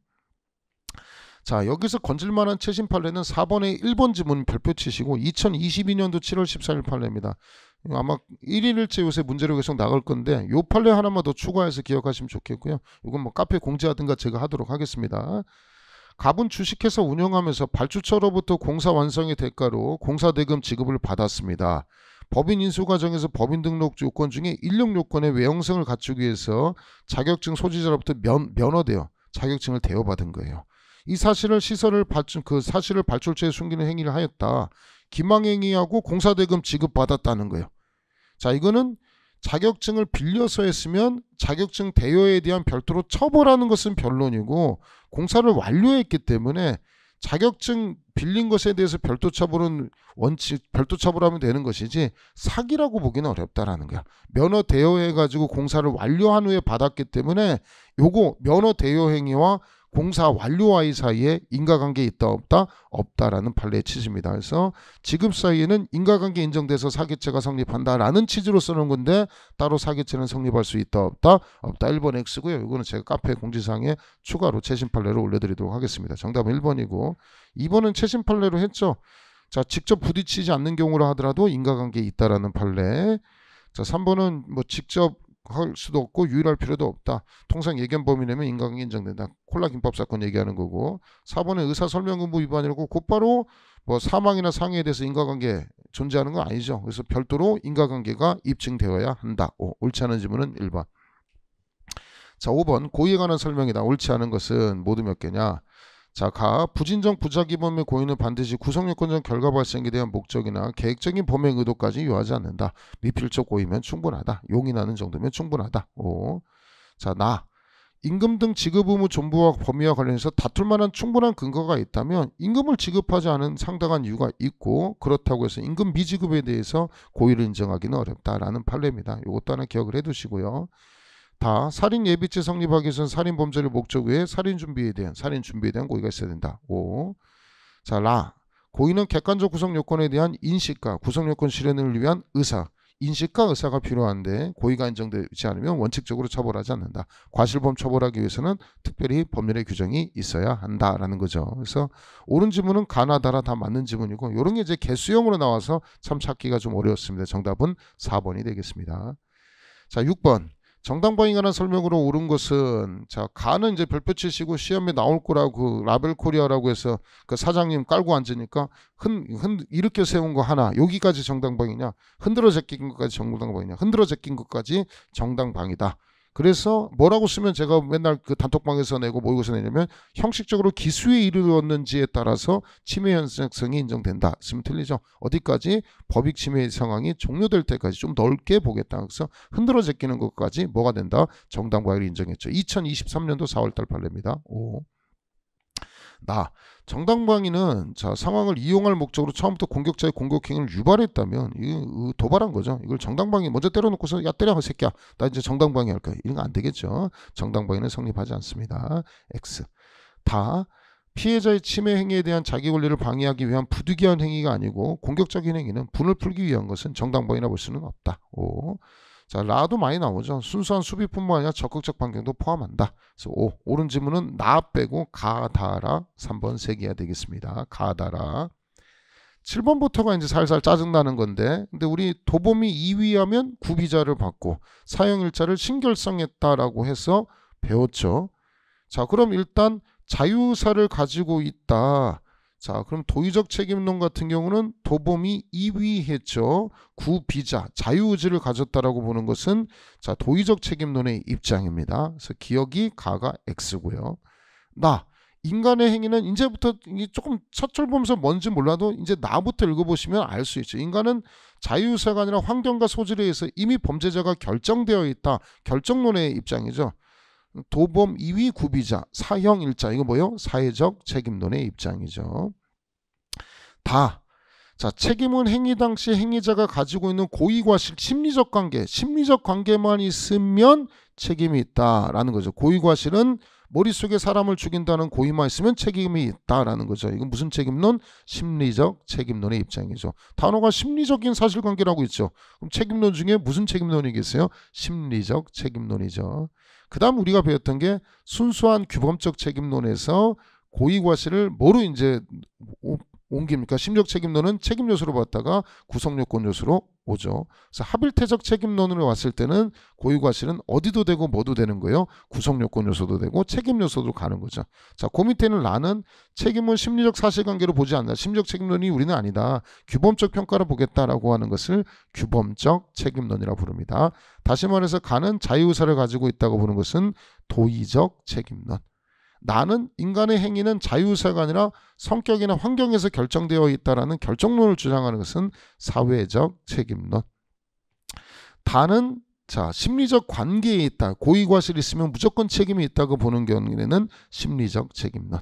자, 여기서 건질만한 최신 판례는 4번의 1번 지문 별표 치시고 2022년도 7월 14일 판례입니다. 아마 1일일째 요새 문제로 계속 나갈 건데 요 판례 하나만 더 추가해서 기억하시면 좋겠고요. 이건 카페 공지하든가 제가 하도록 하겠습니다. 갑은 주식회사 운영하면서 발주처로부터 공사 완성의 대가로 공사대금 지급을 받았습니다. 법인 인수 과정에서 법인 등록 요건 중에 인력 요건의 외형성을 갖추기 위해서 자격증 소지자로부터 면허되어 자격증을 대여받은 거예요. 이 사실을 사실을 발출처에 숨기는 행위를 하였다. 기망행위하고 공사대금 지급받았다는 거예요. 자, 이거는 자격증을 빌려서 했으면 자격증 대여에 대한 별도로 처벌하는 것은 변론이고 공사를 완료했기 때문에 자격증 빌린 것에 대해서 별도 처벌하면 되는 것이지 사기라고 보기는 어렵다라는 거야. 면허 대여해가지고 공사를 완료한 후에 받았기 때문에 요거 면허 대여 행위와 공사 완료와의 사이에 인과관계 있다 없다? 없다라는 판례의 취지입니다. 그래서 지급 사이에는 인과관계 인정돼서 사기죄가 성립한다라는 취지로 쓰는 건데 따로 사기죄는 성립할 수 있다 없다? 없다. 1번 X고요. 이거는 제가 카페 공지사항에 추가로 최신 판례로 올려드리도록 하겠습니다. 정답은 1번이고 2번은 최신 판례로 했죠. 자, 직접 부딪히지 않는 경우라 하더라도 인과관계 있다라는 판례. 자, 3번은 직접 할 수도 없고 유일할 필요도 없다. 통상 예견 범위 내면 인과관계 인정된다. 콜라 김밥 사건 얘기하는 거고 4번은 의사설명의무 위반이라고 곧바로 사망이나 상해에 대해서 인과관계 존재하는 건 아니죠. 그래서 별도로 인과관계가 입증되어야 한다. 옳지 않은 지문은 1번. 자, 5번 고의에 관한 설명이다. 옳지 않은 것은 모두 몇 개냐. 자, 부진정 부작위범의 고의는 반드시 구성요건적 결과 발생에 대한 목적이나 계획적인 범행 의도까지 요하지 않는다. 미필적 고의면 충분하다. 용인하는 정도면 충분하다. 5. 자, 임금 등 지급 의무 존부와 범위와 관련해서 다툴 만한 충분한 근거가 있다면 임금을 지급하지 않은 상당한 이유가 있고 그렇다고 해서 임금 미지급에 대해서 고의를 인정하기는 어렵다라는 판례입니다. 이것도 하나 기억을 해두시고요. 살인 예비죄 성립하기 위해서는 살인 범죄를 목적 외에 살인 준비에 대한 고의가 있어야 된다. 5. 자, 고의는 객관적 구성 요건에 대한 인식과 구성 요건 실현을 위한 인식과 의사가 필요한데 고의가 인정되지 않으면 원칙적으로 처벌하지 않는다. 과실범 처벌하기 위해서는 특별히 법률의 규정이 있어야 한다라는 거죠. 그래서 옳은 지문은 가나다라 다 맞는 지문이고 이런 게 이제 개수형으로 나와서 참 찾기가 좀 어려웠습니다. 정답은 4번이 되겠습니다. 자, 6번. 정당방위에 관한 설명으로 옳은 것은 가는 이제 별표 치시고 시험에 나올 거라고 라벨 코리아라고 해서 그 사장님 깔고 앉으니까 이렇게 세운 거 하나 여기까지 정당방위냐 흔들어 제낀 것까지 정당방위냐 흔들어 제낀 것까지 정당방위다. 그래서 뭐라고 쓰면 제가 맨날 그 단톡방에서 내고 모의고사 내냐면 형식적으로 기수에 이르렀는지에 따라서 침해 현상성이 인정된다. 쓰면 틀리죠. 어디까지? 법익 침해 상황이 종료될 때까지 좀 넓게 보겠다. 그래서 흔들어 제끼는 것까지 뭐가 된다? 정당방위를 인정했죠. 2023년도 4월달 판례입니다. 5. 정당방위는 자 상황을 이용할 목적으로 처음부터 공격자의 공격 행위를 유발했다면 이거 도발한 거죠. 이걸 정당방위 먼저 때려놓고서 야 때려 이 새끼야 나 이제 정당방위 할 거야 이런 거 안 되겠죠. 정당방위는 성립하지 않습니다. X. 피해자의 침해 행위에 대한 자기 권리를 방해하기 위한 부득이한 행위가 아니고 공격적인 행위는 분을 풀기 위한 것은 정당방위라 볼 수는 없다. 자, 라도 많이 나오죠. 순수한 수비뿐만 아니라 적극적 반경도 포함한다. 그래서 옳은 지문은 나 빼고 가다라 3번 세개야 되겠습니다. 가다라. 7번부터가 이제 살살 짜증나는 건데 근데 우리 도범이 2위하면 구비자를 받고 사형일자를 신결성했다라고 해서 배웠죠. 자, 그럼 일단 자유의사를 가지고 있다. 자, 그럼 도의적 책임론 같은 경우는 도범이 2위했죠. 구비자, 자유의지를 가졌다라고 보는 것은 자 도의적 책임론의 입장입니다. 그래서 기억이 가가 X고요. 인간의 행위는 이제부터 조금 첫 줄 보면서 뭔지 몰라도 이제 나부터 읽어보시면 알 수 있죠. 인간은 자유의사가 아니라 환경과 소질에 의해서 이미 범죄자가 결정되어 있다. 결정론의 입장이죠. 도범 2위 구비자 사형일자 이거 뭐요? 사회적 책임론의 입장이죠. 자 책임은 행위 당시 행위자가 가지고 있는 고의과실 심리적 관계만 있으면 책임이 있다라는 거죠. 고의과실은 머릿속에 사람을 죽인다는 고의만 있으면 책임이 있다라는 거죠. 이건 무슨 책임론? 심리적 책임론의 입장이죠. 단어가 심리적인 사실관계라고 있죠. 그럼 책임론 중에 무슨 책임론이겠어요? 심리적 책임론이죠. 그 다음 우리가 배웠던 게 순수한 규범적 책임론에서 고의과실을 뭐로 이제 옮깁니까? 심리적 책임론은 책임 요소로 봤다가 구성요건 요소로 오죠. 그래서 합일태적 책임론으로 왔을 때는 고의과실은 어디도 되고 뭐도 되는 거예요. 구성요건 요소도 되고 책임 요소도 가는 거죠. 자, 그 밑에는 라는 책임은 심리적 사실관계로 보지 않는다. 심리적 책임론이 우리는 아니다. 규범적 평가로 보겠다라고 하는 것을 규범적 책임론이라고 부릅니다. 다시 말해서 가는 자유의사를 가지고 있다고 보는 것은 도의적 책임론. 나는 인간의 행위는 자유의사가 아니라 성격이나 환경에서 결정되어 있다라는 결정론을 주장하는 것은 사회적 책임론. 다는 자 심리적 관계에 있다. 고의과실이 있으면 무조건 책임이 있다고 보는 경우에는 심리적 책임론.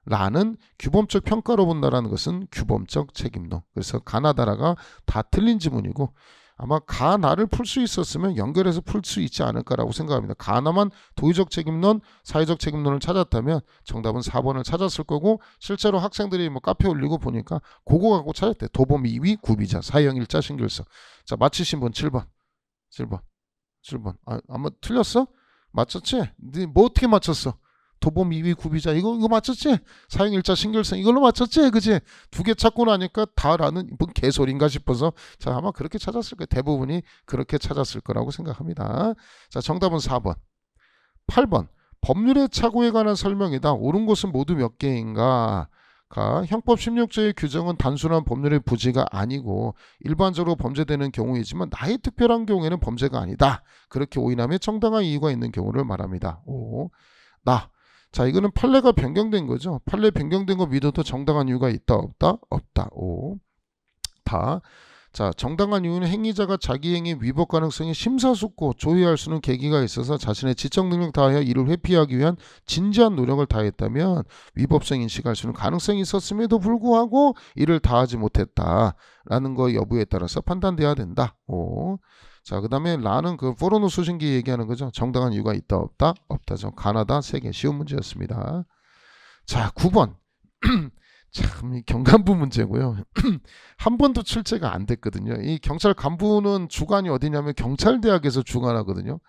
라는 규범적 평가로 본다라는 것은 규범적 책임론. 그래서 가나다라가 다 틀린 지문이고 아마 가나를 풀 수 있었으면 연결해서 풀 수 있지 않을까라고 생각합니다. 가나만 도의적 책임론, 사회적 책임론을 찾았다면 정답은 4번을 찾았을 거고 실제로 학생들이 뭐 카페 올리고 보니까 그거 갖고 찾았대. 도범 2위, 구비자, 사형일자, 신결성. 자, 맞히신 분 7번. 아마 틀렸어? 맞췄지? 네 뭐 어떻게 맞췄어? 도범 2위 구비자 이거 맞췄지? 사형일자 신결성 이걸로 맞췄지? 그지? 두 개 찾고 나니까 다라는 뭔 개소리인가 싶어서 자 아마 그렇게 찾았을 거예요. 대부분이 그렇게 찾았을 거라고 생각합니다. 자 정답은 4번. 8번. 법률의 착오에 관한 설명이다. 옳은 것은 모두 몇 개인가? 형법 16조의 규정은 단순한 법률의 부지가 아니고 일반적으로 범죄되는 경우이지만 나의 특별한 경우에는 범죄가 아니다. 그렇게 오인함에 정당한 이유가 있는 경우를 말합니다. 자 이거는 판례가 변경된 거죠. 판례 변경된 거 믿어도 정당한 이유가 있다 없다? 없다. 자 정당한 이유는 행위자가 자기 행위 위법 가능성이 심사숙고 조회할 수는 계기가 있어서 자신의 지적 능력 다하여 이를 회피하기 위한 진지한 노력을 다했다면 위법성 인식할 수는 가능성이 있었음에도 불구하고 이를 다하지 못했다라는 거 여부에 따라서 판단돼야 된다. 자, 그 다음에 라는 그 포르노 수신기 얘기하는 거죠. 정당한 이유가 있다 없다? 없다죠. 가나다 3개 쉬운 문제였습니다. 자, 9번. 참 경간부 문제고요. 한 번도 출제가 안 됐거든요. 이 경찰 간부는 주관이 어디냐면 경찰대학에서 주관하거든요.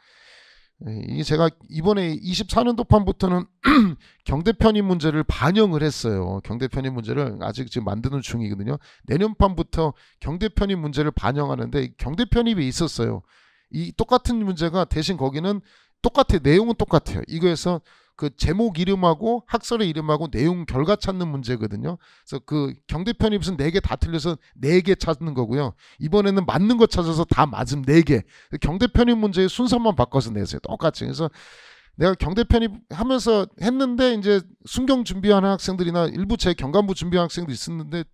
이게 제가 이번에 24년도 판부터는 경대 편입 문제를 반영을 했어요. 경대 편입 문제를 아직 지금 만드는 중이거든요. 내년 판부터 경대 편입 문제를 반영하는데 경대 편입이 있었어요. 이 똑같은 문제가 대신 거기는 똑같아요. 내용은 똑같아요. 이거에서 그 제목 이름하고 학설의 이름하고 내용 결과 찾는 문제거든요. 그래서 그 경대 편입은 4개 다 틀려서 4개 찾는 거고요. 이번에는 맞는 거 찾아서 다 맞음 4개. 경대 편입 문제의 순서만 바꿔서 내세요. 똑같이. 그래서 내가 경대 편입 하면서 했는데 이제 순경 준비하는 학생들이나 일부 제 경간부 준비하는 학생도 있었는데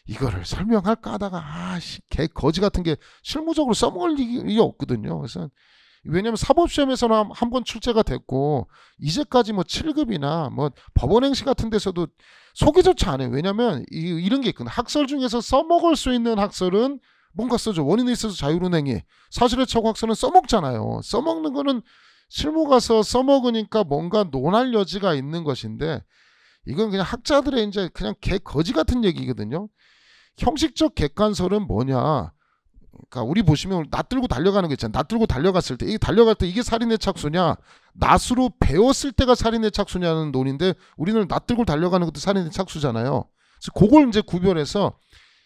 이거를 설명할까 하다가 개 거지 같은 게 실무적으로 써먹을 일이 없거든요. 그래서 왜냐하면 사법시험에서는 한 번 출제가 됐고 이제까지 뭐 7급이나 뭐 법원행시 같은 데서도 소개조차 안 해요. 왜냐하면 이런 게 있거든요. 학설 중에서 써먹을 수 있는 학설은 뭔가 써줘. 원인에 있어서 자유로운 행위. 사실의 척 학설은 써먹잖아요. 써먹는 거는 실무 가서 써먹으니까 뭔가 논할 여지가 있는 것인데 이건 그냥 학자들의 이제 그냥 거지 같은 얘기거든요. 형식적 객관설은 뭐냐? 그러니까 우리 보시면 낫 들고 달려가는 거 있잖아요. 낫 들고 달려갔을 때, 달려갈 때 이게 살인의 착수냐, 낫으로 배웠을 때가 살인의 착수냐는 논인데 우리는 낫 들고 달려가는 것도 살인의 착수잖아요. 그래서 그걸 이제 구별해서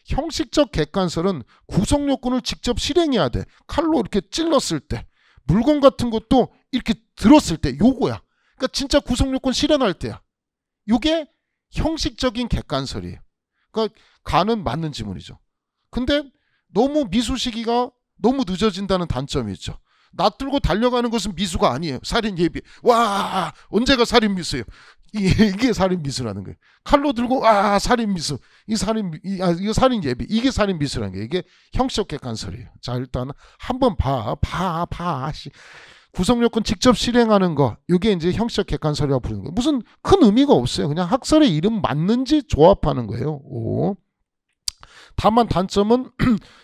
형식적 객관설은 구성 요건을 직접 실행해야 돼. 칼로 이렇게 찔렀을 때, 물건 같은 것도 이렇게 들었을 때 요거야. 그러니까 진짜 구성 요건 실현할 때야. 요게 형식적인 객관설이에요. 그러니까 가는 맞는 지문이죠. 근데 너무 미수 시기가 너무 늦어진다는 단점이 있죠. 나 들고 달려가는 것은 미수가 아니에요. 살인 예비. 와, 언제가 살인 미수예요. 이게 살인 미수라는 거예요. 칼로 들고 살인 미수. 이거 살인 예비. 이게 살인 미수라는 거예요. 이게 형식적 객관설이에요. 자, 일단 한번 봐. 구성 요건 직접 실행하는 거. 이게 이제 형식적 객관설이라고 부르는 거예요. 무슨 큰 의미가 없어요. 그냥 학설의 이름 맞는지 조합하는 거예요. 다만 단점은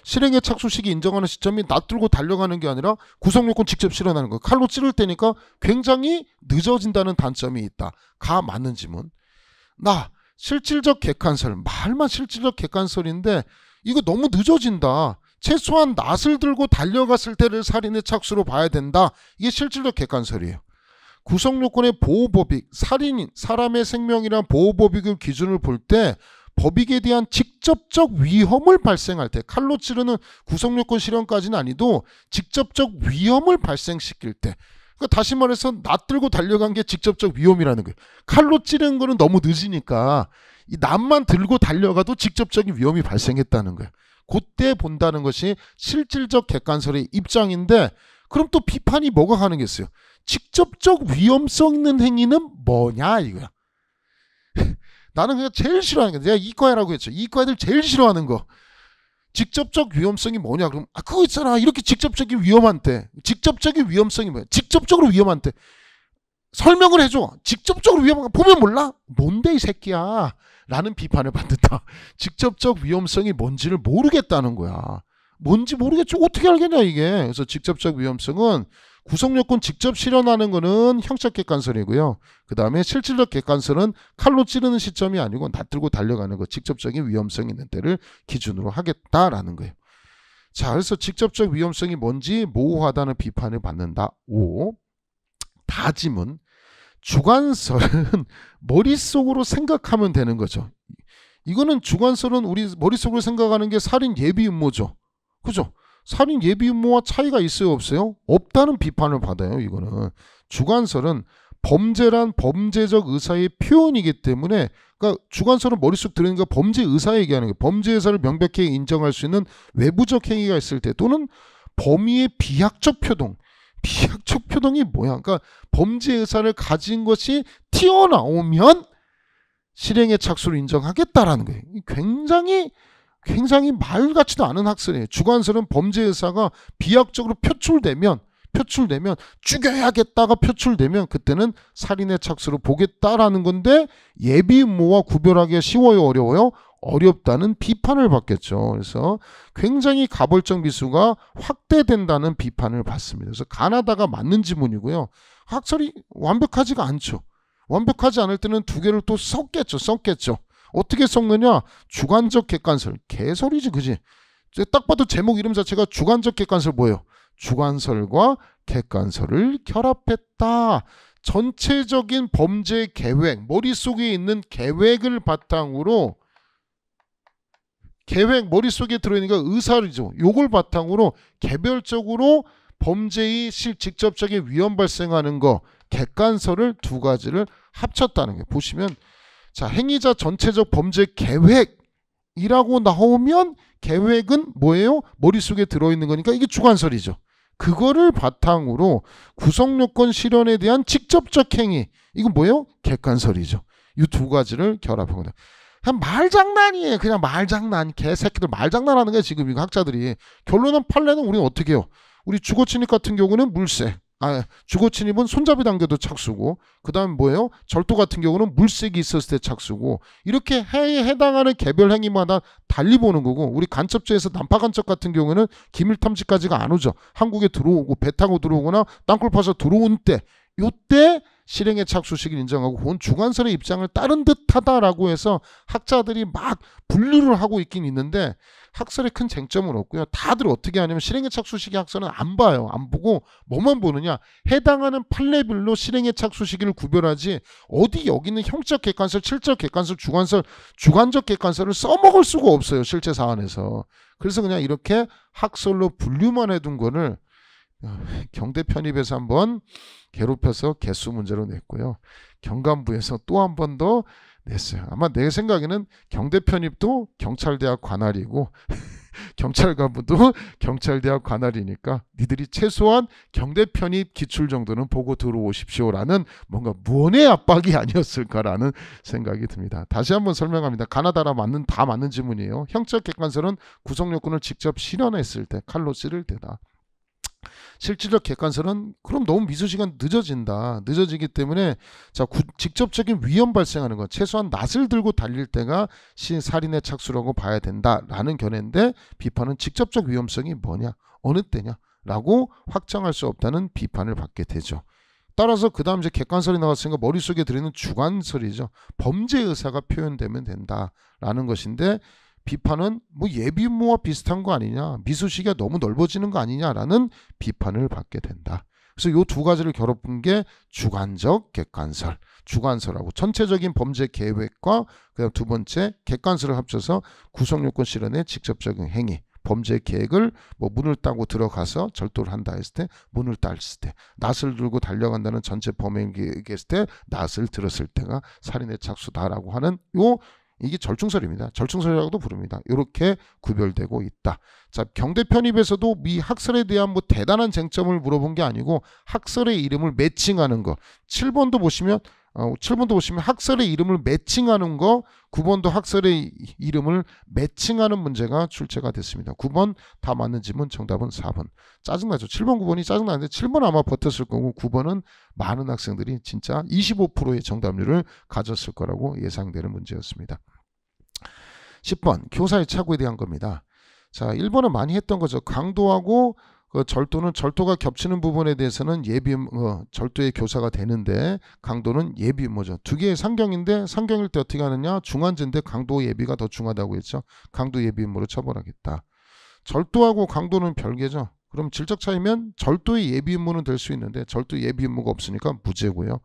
실행의 착수 시기 인정하는 시점이 놔두고 달려가는 게 아니라 구성 요건 직접 실현하는 거예요. 칼로 찌를 때니까 굉장히 늦어진다는 단점이 있다. 가 맞는 지문. 실질적 객관설. 말만 실질적 객관설인데 이거 너무 늦어진다. 최소한 낫을 들고 달려갔을 때를 살인의 착수로 봐야 된다. 이게 실질적 객관설이에요. 구성 요건의 보호법익. 살인인 사람의 생명이란 보호법익을 기준을 볼 때 법익에 대한 직접적 위험을 발생할 때, 칼로 찌르는 구성요건 실현까지는 아니도 직접적 위험을 발생시킬 때, 그러니까 다시 말해서 낫 들고 달려간 게 직접적 위험이라는 거예요. 칼로 찌르는 거는 너무 늦으니까 이 낫만 들고 달려가도 직접적인 위험이 발생했다는 거예요. 그때 본다는 것이 실질적 객관설의 입장인데, 그럼 또 비판이 뭐가 가능했어요? 직접적 위험성 있는 행위는 뭐냐 이거야. 나는 그냥 제일 싫어하는 거. 내가 이과라고 했죠. 이과 애들 제일 싫어하는 거. 직접적 위험성이 뭐냐? 그럼 그거 있잖아. 이렇게 직접적인 위험한데. 직접적인 위험성이 뭐야? 직접적으로 위험한데. 설명을 해줘. 직접적으로 위험한 거 보면 몰라? 뭔데 이 새끼야? 라는 비판을 받는다. 직접적 위험성이 뭔지를 모르겠다는 거야. 뭔지 모르겠죠. 어떻게 알겠냐 이게. 그래서 직접적 위험성은 구성요건 직접 실현하는 거는 형식 객관설이고요. 그 다음에 실질적 객관설은 칼로 찌르는 시점이 아니고 낫 들고 달려가는 거, 직접적인 위험성이 있는 때를 기준으로 하겠다라는 거예요. 자, 그래서 직접적 위험성이 뭔지 모호하다는 비판을 받는다. 5. 다짐은 주관설은 머릿속으로 생각하면 되는 거죠. 이거는 주관설은 우리 머릿속으로 생각하는 게 살인 예비 음모죠. 그죠? 살인 예비 음모와 차이가 있어요, 없어요? 없다는 비판을 받아요. 이거는 주관설은 범죄란 범죄적 의사의 표현이기 때문에, 그러니까 주관설은 머릿속 들으니까 범죄 의사 얘기하는 거예요. 범죄 의사를 명백히 인정할 수 있는 외부적 행위가 있을 때, 또는 범위의 비약적 표동. 비약적 표동이 뭐야? 그러니까 범죄 의사를 가진 것이 튀어나오면 실행의 착수를 인정하겠다라는 거예요. 굉장히 말 같지도 않은 학설이에요. 주관설은 범죄 의사가 비약적으로 표출되면 죽여야겠다가 표출되면 그때는 살인의 착수로 보겠다라는 건데, 예비 음모와 구별하기가 쉬워요, 어려워요? 어렵다는 비판을 받겠죠. 그래서 굉장히 가벌적 미수가 확대된다는 비판을 받습니다. 그래서 가나다가 맞는 지문이고요. 학설이 완벽하지가 않죠. 완벽하지 않을 때는 두 개를 또 섞겠죠. 어떻게 섞느냐? 주관적 객관설. 개소리지, 그지? 딱 봐도 제목 이름 자체가 주관적 객관설 뭐예요? 주관설과 객관설을 결합했다. 전체적인 범죄 계획, 머릿속에 있는 계획을 바탕으로, 머릿속에 들어있는 게 의사이죠. 요걸 바탕으로 개별적으로 범죄의 직접적인 위험 발생하는 거, 객관설을 두 가지를 합쳤다는 거예요. 보시면, 자, 행위자 전체적 범죄 계획이라고 나오면 계획은 뭐예요? 머릿속에 들어있는 거니까 이게 주관설이죠. 그거를 바탕으로 구성요건 실현에 대한 직접적 행위, 이건 뭐예요? 객관설이죠. 이 두 가지를 결합하거든요. 그냥 말장난이에요. 그냥 말장난. 개새끼들 말장난하는 거예요. 지금 이거 학자들이. 결론은 판례는 우리는 어떻게 해요? 우리 주거 침입 같은 경우는 물색. 주거 침입은 손잡이 당겨도 착수고, 그 다음 뭐예요? 절도 같은 경우는 물색이 있었을 때 착수고, 이렇게 해에 해당하는 개별 행위마다 달리 보는 거고, 우리 간첩죄에서 난파 간첩 같은 경우는 기밀 탐지까지가 안 오죠. 한국에 들어오고 배 타고 들어오거나 땅굴 파서 들어온 때, 요때 실행의 착수 시기를 인정하고 그건 주관설의 입장을 따른 듯하다라고 해서 학자들이 막 분류를 하고 있긴 있는데 학설에 큰 쟁점은 없고요. 다들 어떻게 하냐면 실행의 착수 시기 학설은 안 봐요. 안 보고 뭐만 보느냐. 해당하는 판례별로 실행의 착수 시기를 구별하지 어디 여기는 형적 객관설, 칠적 객관설, 주관적 객관설을 써먹을 수가 없어요. 실제 사안에서. 그래서 그냥 이렇게 학설로 분류만 해둔 거를 경대 편입에서 한번 괴롭혀서 개수 문제로 냈고요. 경감부에서 또 한 번 더 냈어요. 아마 내 생각에는 경대 편입도 경찰대학 관할이고 경찰관부도 경찰대학 관할이니까 니들이 최소한 경대 편입 기출 정도는 보고 들어오십시오라는 뭔가 무언의 압박이 아니었을까라는 생각이 듭니다. 다시 한번 설명합니다. 가나다라 다 맞는 지문이에요. 형적 객관설은 구성요건을 직접 실현했을 때 칼로 찌를 때다. 실질적 객관설은 그럼 너무 미수시간 늦어지기 때문에 자 직접적인 위험 발생하는 것 최소한 낫을 들고 달릴 때가 살인의 착수라고 봐야 된다라는 견해인데 비판은 직접적 위험성이 뭐냐 어느 때냐 라고 확정할 수 없다는 비판을 받게 되죠. 따라서 그 다음 이제 객관설이 나왔으니까 머릿속에 들어있는 주관설이죠. 범죄 의사가 표현되면 된다라는 것인데 비판은 뭐 예비음모와 비슷한 거 아니냐 미수시기가 너무 넓어지는 거 아니냐라는 비판을 받게 된다. 그래서 이 두 가지를 결합한 게 주관적 객관설 주관설하고 전체적인 범죄 계획과 그다음 두 번째 객관설을 합쳐서 구성요건 실현의 직접적인 행위 범죄 계획을 뭐 문을 따고 들어가서 절도를 한다 했을 때 문을 땄을 때 낫을 들고 달려간다는 전체 범행 계획했을 때 낫을 들었을 때가 살인의 착수다라고 하는 이게 절충설입니다. 절충설이라고도 부릅니다. 이렇게 구별되고 있다. 자, 경대 편입에서도 미 학설에 대한 뭐 대단한 쟁점을 물어본 게 아니고 학설의 이름을 매칭하는 거. 7번도 보시면 학설의 이름을 매칭하는 거, 9번도 학설의 이름을 매칭하는 문제가 출제가 됐습니다. 9번 다 맞는 지문 정답은 4번. 짜증나죠. 7번, 9번이 짜증나는데 7번 아마 버텼을 거고 9번은 많은 학생들이 진짜 25%의 정답률을 가졌을 거라고 예상되는 문제였습니다. 10번 교사의 착오에 대한 겁니다. 자, 1번은 많이 했던 거죠. 강도하고 절도는 절도가 겹치는 부분에 대해서는 절도의 교사가 되는데 강도는 예비음모죠. 두 개의 상경인데 상경일 때 어떻게 하느냐 중한죄인데 강도 예비가 더 중하다고 했죠. 강도 예비음모로 처벌하겠다. 절도하고 강도는 별개죠. 그럼 질적 차이면 절도의 예비음모는 될 수 있는데 절도 예비음모가 없으니까 무죄고요.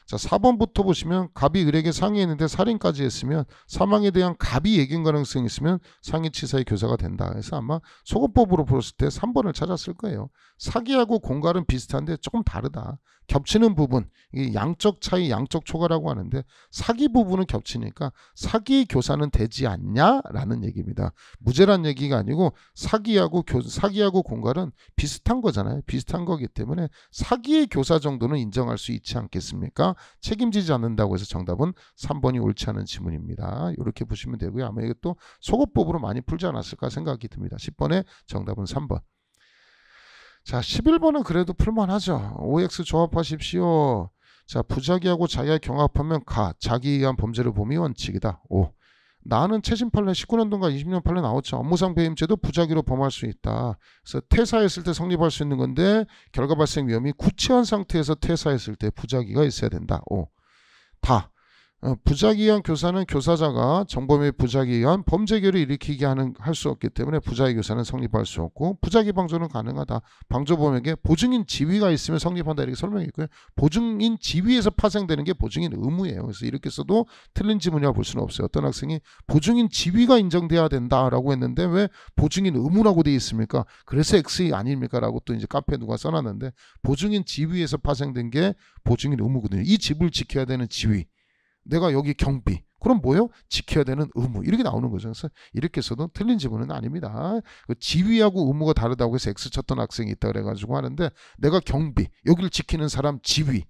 자, 4번부터 보시면 갑이 을에게 상의했는데 살인까지 했으면 사망에 대한 갑이 예견 가능성이 있으면 상해치사의 교사가 된다. 그래서 아마 소거법으로 풀었을 때 3번을 찾았을 거예요. 사기하고 공갈은 비슷한데 조금 다르다. 겹치는 부분, 이게 양적 차이, 양적 초과라고 하는데 사기 부분은 겹치니까 사기의 교사는 되지 않냐라는 얘기입니다. 무죄란 얘기가 아니고 사기하고 공갈은 비슷한 거잖아요. 비슷한 거기 때문에 사기의 교사 정도는 인정할 수 있지 않겠습니까? 책임지지 않는다고 해서 정답은 3번이 옳지 않은 지문입니다. 이렇게 보시면 되고요. 아마 이것도 소거법으로 많이 풀지 않았을까 생각이 듭니다. 10번의 정답은 3번. 자, 11번은 그래도 풀만하죠. OX 조합하십시오. 자, 부자기하고 자기가 경합하면 자기에 의한 범죄를 범위 원칙이다. 5. 나는 최신 판례 19년도인가 20년 판례 나왔죠. 업무상 배임죄도 부자기로 범할 수 있다. 그래서 퇴사했을 때 성립할 수 있는 건데 결과 발생 위험이 구체한 상태에서 퇴사했을 때 부자기가 있어야 된다. 5. 부자기에 의한 교사는 교사자가 정범의 부자기에 의한 범죄결을 일으키게 할 수 없기 때문에 부자기 교사는 성립할 수 없고 부자기 방조는 가능하다. 방조범에게 보증인 지위가 있으면 성립한다 이렇게 설명했고요. 보증인 지위에서 파생되는 게 보증인 의무예요. 그래서 이렇게 써도 틀린 지문이라고 볼 수는 없어요. 어떤 학생이 보증인 지위가 인정돼야 된다라고 했는데 왜 보증인 의무라고 돼 있습니까? 그래서 X 아닙니까? 라고 또 이제 카페에 누가 써놨는데 보증인 지위에서 파생된 게 보증인 의무거든요. 이 집을 지켜야 되는 지위. 내가 여기 경비. 그럼 뭐요? 지켜야 되는 의무. 이렇게 나오는 거죠. 그래서 이렇게 써도 틀린 지문은 아닙니다. 지위하고 의무가 다르다고 해서 X 쳤던 학생이 있다 그래가지고 하는데 내가 경비. 여기를 지키는 사람 지위.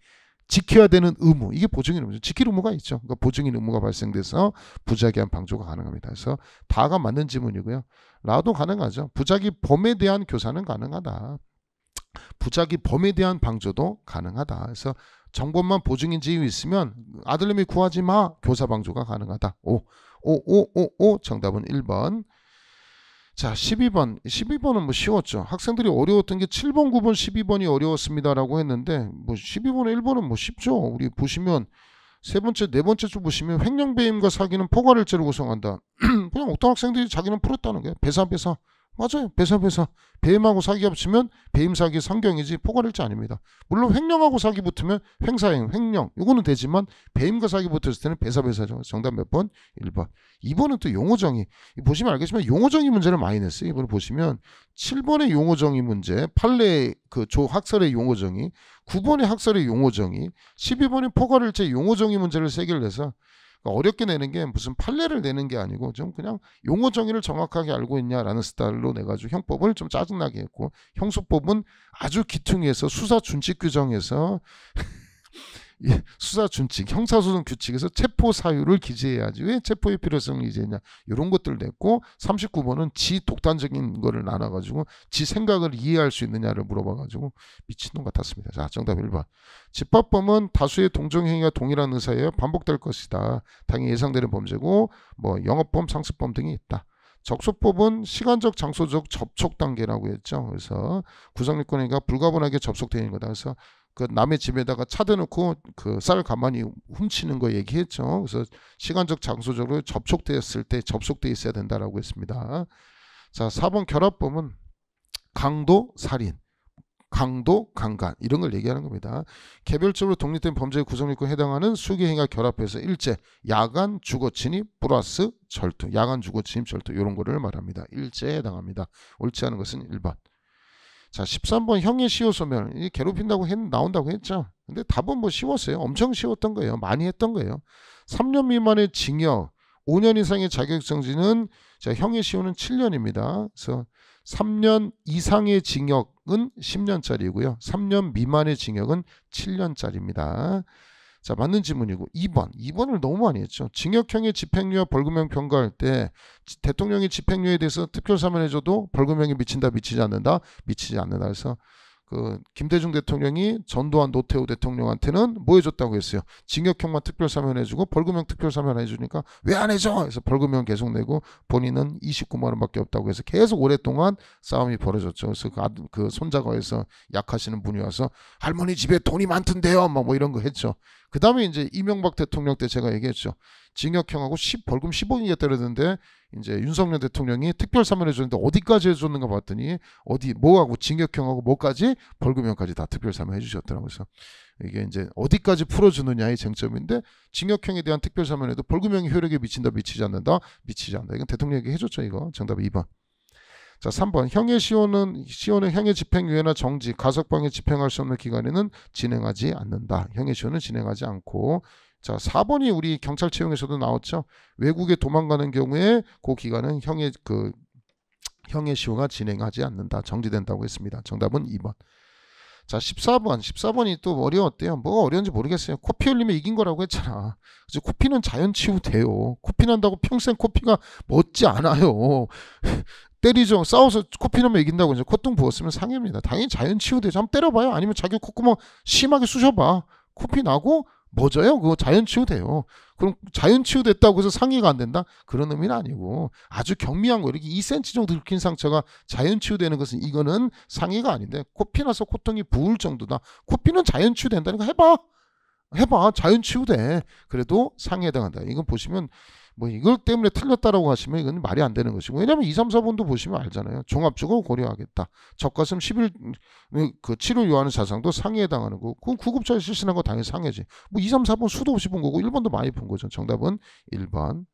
지켜야 되는 의무. 이게 보증인 의무죠. 지킬 의무가 있죠. 그러니까 보증인 의무가 발생돼서 부자기한 방조가 가능합니다. 그래서 다가 맞는 지문이고요. 라도 가능하죠. 부자기 범에 대한 교사는 가능하다. 부작위 범에 대한 방조도 가능하다. 그래서 정범만 보증인지위 있으면 아들님이 구하지 마. 교사 방조가 가능하다. 오. 정답은 1번. 자, 12번. 12번은 뭐 쉬웠죠. 학생들이 어려웠던 게 7번, 9번, 12번이 어려웠습니다라고 했는데 뭐 12번에 1번은 뭐 쉽죠. 우리 보시면 세 번째, 네 번째 줄 보시면 횡령배임과 사기는 포괄일죄로 구성한다. 그냥 어떤 학생들이 자기는 풀었다는 거예요. 배사. 맞아요. 배사. 배임하고 사기 합치면 배임 사기 상경이지 포괄일죄 아닙니다. 물론 횡령하고 사기 붙으면 횡사행, 횡령 이거는 되지만 배임과 사기 붙었을 때는 배사죠. 정답 몇 번? 1번. 2번은 또 용어정의. 보시면 알겠지만 용어정의 문제를 많이 냈어요. 이번에 보시면 7번의 용어정의 문제, 판례 그 조 학설의 용어정의, 9번의 학설의 용어정의, 12번의 포괄일죄 용어정의 문제를 3개를 내서 어렵게 내는 게 무슨 판례를 내는 게 아니고 좀 그냥 용어 정의를 정확하게 알고 있냐라는 스타일로 내가지고 형법을 좀 짜증나게 했고, 형수법은 아주 기퉁에서 수사 준칙 규정에서 수사 준칙, 형사소송 규칙에서 체포 사유를 기재해야지 왜 체포의 필요성을 기재했냐 이런 것들 냈고, 39번은 지 독단적인 거를 나눠가지고 지 생각을 이해할 수 있느냐를 물어봐가지고 미친놈 같았습니다. 자, 정답 1번. 집합범은 다수의 동정행위가 동일한 의사에 반복될 것이다. 당연히 예상되는 범죄고 뭐 영업범, 상습범 등이 있다. 적소법은 시간적, 장소적 접촉 단계라고 했죠. 그래서 구성요건이니까 불가분하게 접속되어 있는 거다. 그래서 그 남의 집에다가 차 대놓고 그 쌀 가만히 훔치는 거 얘기했죠. 그래서 시간적, 장소적으로 접촉되었을 때 접속되어 있어야 된다라고 했습니다. 자, 4번 결합범은 강도, 살인, 강도, 강간 이런 걸 얘기하는 겁니다. 개별적으로 독립된 범죄의 구성요건에 해당하는 수개 행위가 결합해서 일제, 야간, 주거침입 플러스 절도, 야간, 주거침입, 절도 이런 거를 말합니다. 일제에 해당합니다. 옳지 않은 것은 1번. 자, 13번 형의 시효 소멸. 이 괴롭힌다고 나온다고 했죠. 근데 답은 뭐 쉬웠어요. 엄청 쉬웠던 거예요. 많이 했던 거예요. 3년 미만의 징역, 5년 이상의 자격정지는, 자, 형의 시효는 7년입니다. 그래서 3년 이상의 징역은 10년짜리고요. 3년 미만의 징역은 7년짜리입니다. 자, 맞는 지문이고 2번을 너무 많이 했죠. 징역형의 집행유예 벌금형 평가할 때 대통령의 집행유예에 대해서 특별사면해줘도 벌금형이 미친다, 미치지 않는다, 미치지 않는다. 그래서 그 김대중 대통령이 전두환, 노태우 대통령한테는 뭐 해줬다고 했어요. 징역형만 특별사면해주고 벌금형 특별사면 해주니까 왜 안 해줘? 그래서 벌금형 계속 내고 본인은 29만 원밖에 없다고 해서 계속 오랫동안 싸움이 벌어졌죠. 그래서 그 손자가 해서 약하시는 분이 와서 할머니 집에 돈이 많던데요, 뭐 이런 거 했죠. 그 다음에 이제 이명박 대통령 때 제가 얘기했죠. 징역형하고 벌금 10억이게 때렸는데 이제 윤석열 대통령이 특별사면 해줬는데 어디까지 해줬는가 봤더니 뭐하고 징역형하고 뭐까지 벌금형까지 다 특별사면 해주셨더라고요. 그래서 이게 이제 어디까지 풀어주느냐의 쟁점인데, 징역형에 대한 특별사면에도 벌금형이 효력에 미친다, 미치지 않는다, 미치지 않는다. 이건 대통령이 해줬죠. 이거 정답 2번. 자, 3번 형의 시효는 형의 집행유예나 정지, 가석방에 집행할 수 없는 기간에는 진행하지 않는다. 형의 시효는 진행하지 않고. 자, 4번이 우리 경찰 채용에서도 나왔죠. 외국에 도망가는 경우에 그 기간은 형의 시효가 진행하지 않는다, 정지된다고 했습니다. 정답은 2번. 자, 14번이 또 어려웠대요. 뭐가 어려운지 모르겠어요. 코피 흘리면 이긴 거라고 했잖아. 그래서 코피는 자연 치유돼요. 코피 난다고 평생 코피가 멋지 않아요. 때리죠. 싸워서 코피 나면 이긴다고 이제 콧등 부었으면 상해입니다. 당연히 자연 치유되죠. 한번 때려봐요. 아니면 자기 콧구멍 심하게 쑤셔봐. 코피 나고 멎어요. 그거 자연 치유돼요. 그럼 자연 치유됐다고 해서 상해가 안 된다? 그런 의미는 아니고, 아주 경미한 거, 이렇게 2cm 정도 긁힌 상처가 자연 치유되는 것은 이거는 상해가 아닌데, 코피 나서 콧등이 부을 정도다. 코피는 자연 치유된다니까 해봐. 자연 치유돼. 그래도 상해에 해당한다. 이건 보시면 뭐 이걸 때문에 틀렸다라고 하시면 이건 말이 안 되는 것이고, 왜냐면 2, 3, 4번도 보시면 알잖아요. 종합적으로 고려하겠다. 적가슴 10일 그 치료 요하는 사상도 상해에 해당하는 거고, 그건 구급차에 실신한 거 당연히 상해지. 뭐 2, 3, 4번 수도 없이 본 거고 1번도 많이 본 거죠. 정답은 1번.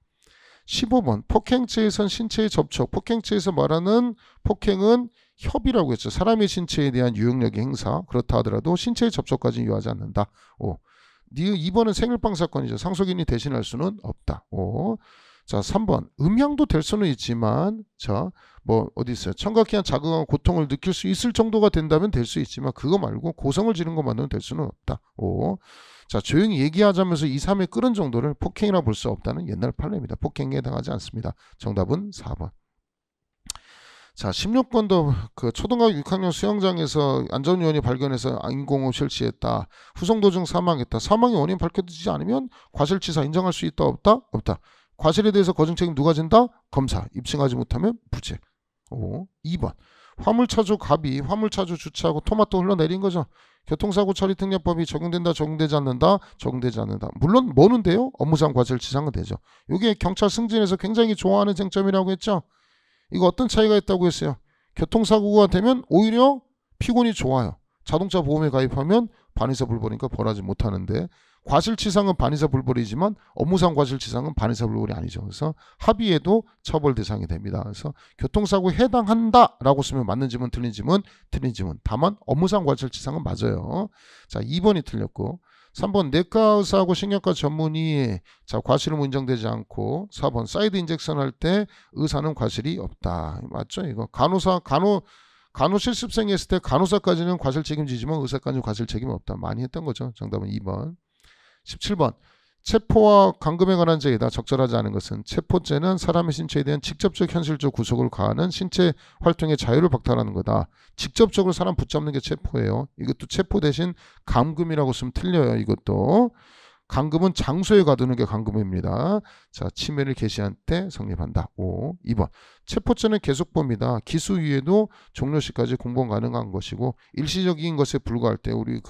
15번 폭행죄에선 신체의 접촉. 폭행죄에서 말하는 폭행은 협의라고 했죠. 사람의 신체에 대한 유형력의 행사. 그렇다 하더라도 신체의 접촉까지 유하지 않는다. 2번은 생일빵 사건이죠. 상속인이 대신할 수는 없다. 자, 3번 음향도 될 수는 있지만, 자, 뭐 어디 있어요? 청각기한 자극과 고통을 느낄 수 있을 정도가 된다면 될 수 있지만, 그거 말고 고성을 지른 것만으로는 될 수는 없다. 자, 조용히 얘기하자면서 2, 3회 끓은 정도를 폭행이라 볼 수 없다는 옛날 판례입니다. 폭행에 해당하지 않습니다. 정답은 4번. 자, 16번도 그 초등학교 6학년 수영장에서 안전요원이 발견해서 인공호흡 실시했다. 후송 도중 사망했다. 사망의 원인 밝혀지지 않으면 과실치사 인정할 수 있다 없다? 없다. 과실에 대해서 거중 책임 누가 진다? 검사. 입증하지 못하면 부재. 2번. 화물차주 갑이 화물차주 주차하고 토마토 흘러내린 거죠. 교통사고 처리 특례법이 적용된다, 적용되지 않는다, 적용되지 않는다. 물론 뭐는데요? 업무상 과실치상은 되죠. 이게 경찰 승진에서 굉장히 좋아하는 쟁점이라고 했죠. 이거 어떤 차이가 있다고 했어요? 교통사고가 되면 오히려 피곤이 좋아요. 자동차 보험에 가입하면 반의사 불벌이니까 벌하지 못하는데, 과실치상은 반의사 불벌이지만 업무상 과실치상은 반의사 불벌이 아니죠. 그래서 합의에도 처벌 대상이 됩니다. 그래서 교통사고에 해당한다라고 쓰면 맞는 지문, 틀린 지문, 틀린 지문. 다만 업무상 과실치상은 맞아요. 자, 2번이 틀렸고, 3번 내과 의사하고 신경과 전문의 자 과실은 인정되지 않고, 4번 사이드 인젝션 할 때 의사는 과실이 없다. 맞죠? 이거 간호 실습생이 했을 때 간호사까지는 과실 책임지지만 의사까지는 과실 책임이 없다. 많이 했던 거죠. 정답은 2번. 17번. 체포와 감금에 관한 죄이다. 적절하지 않은 것은 체포죄는 사람의 신체에 대한 직접적 현실적 구속을 가하는 신체 활동의 자유를 박탈하는 거다. 직접적으로 사람 붙잡는 게 체포예요. 이것도 체포 대신 감금이라고 쓰면 틀려요. 이것도. 감금은 장소에 가두는 게 감금입니다. 자, 침해를 개시한 때 성립한다. 2번. 체포죄는 계속범이다. 기수위에도 종료시까지 공범 가능한 것이고, 일시적인 것에 불과할 때 우리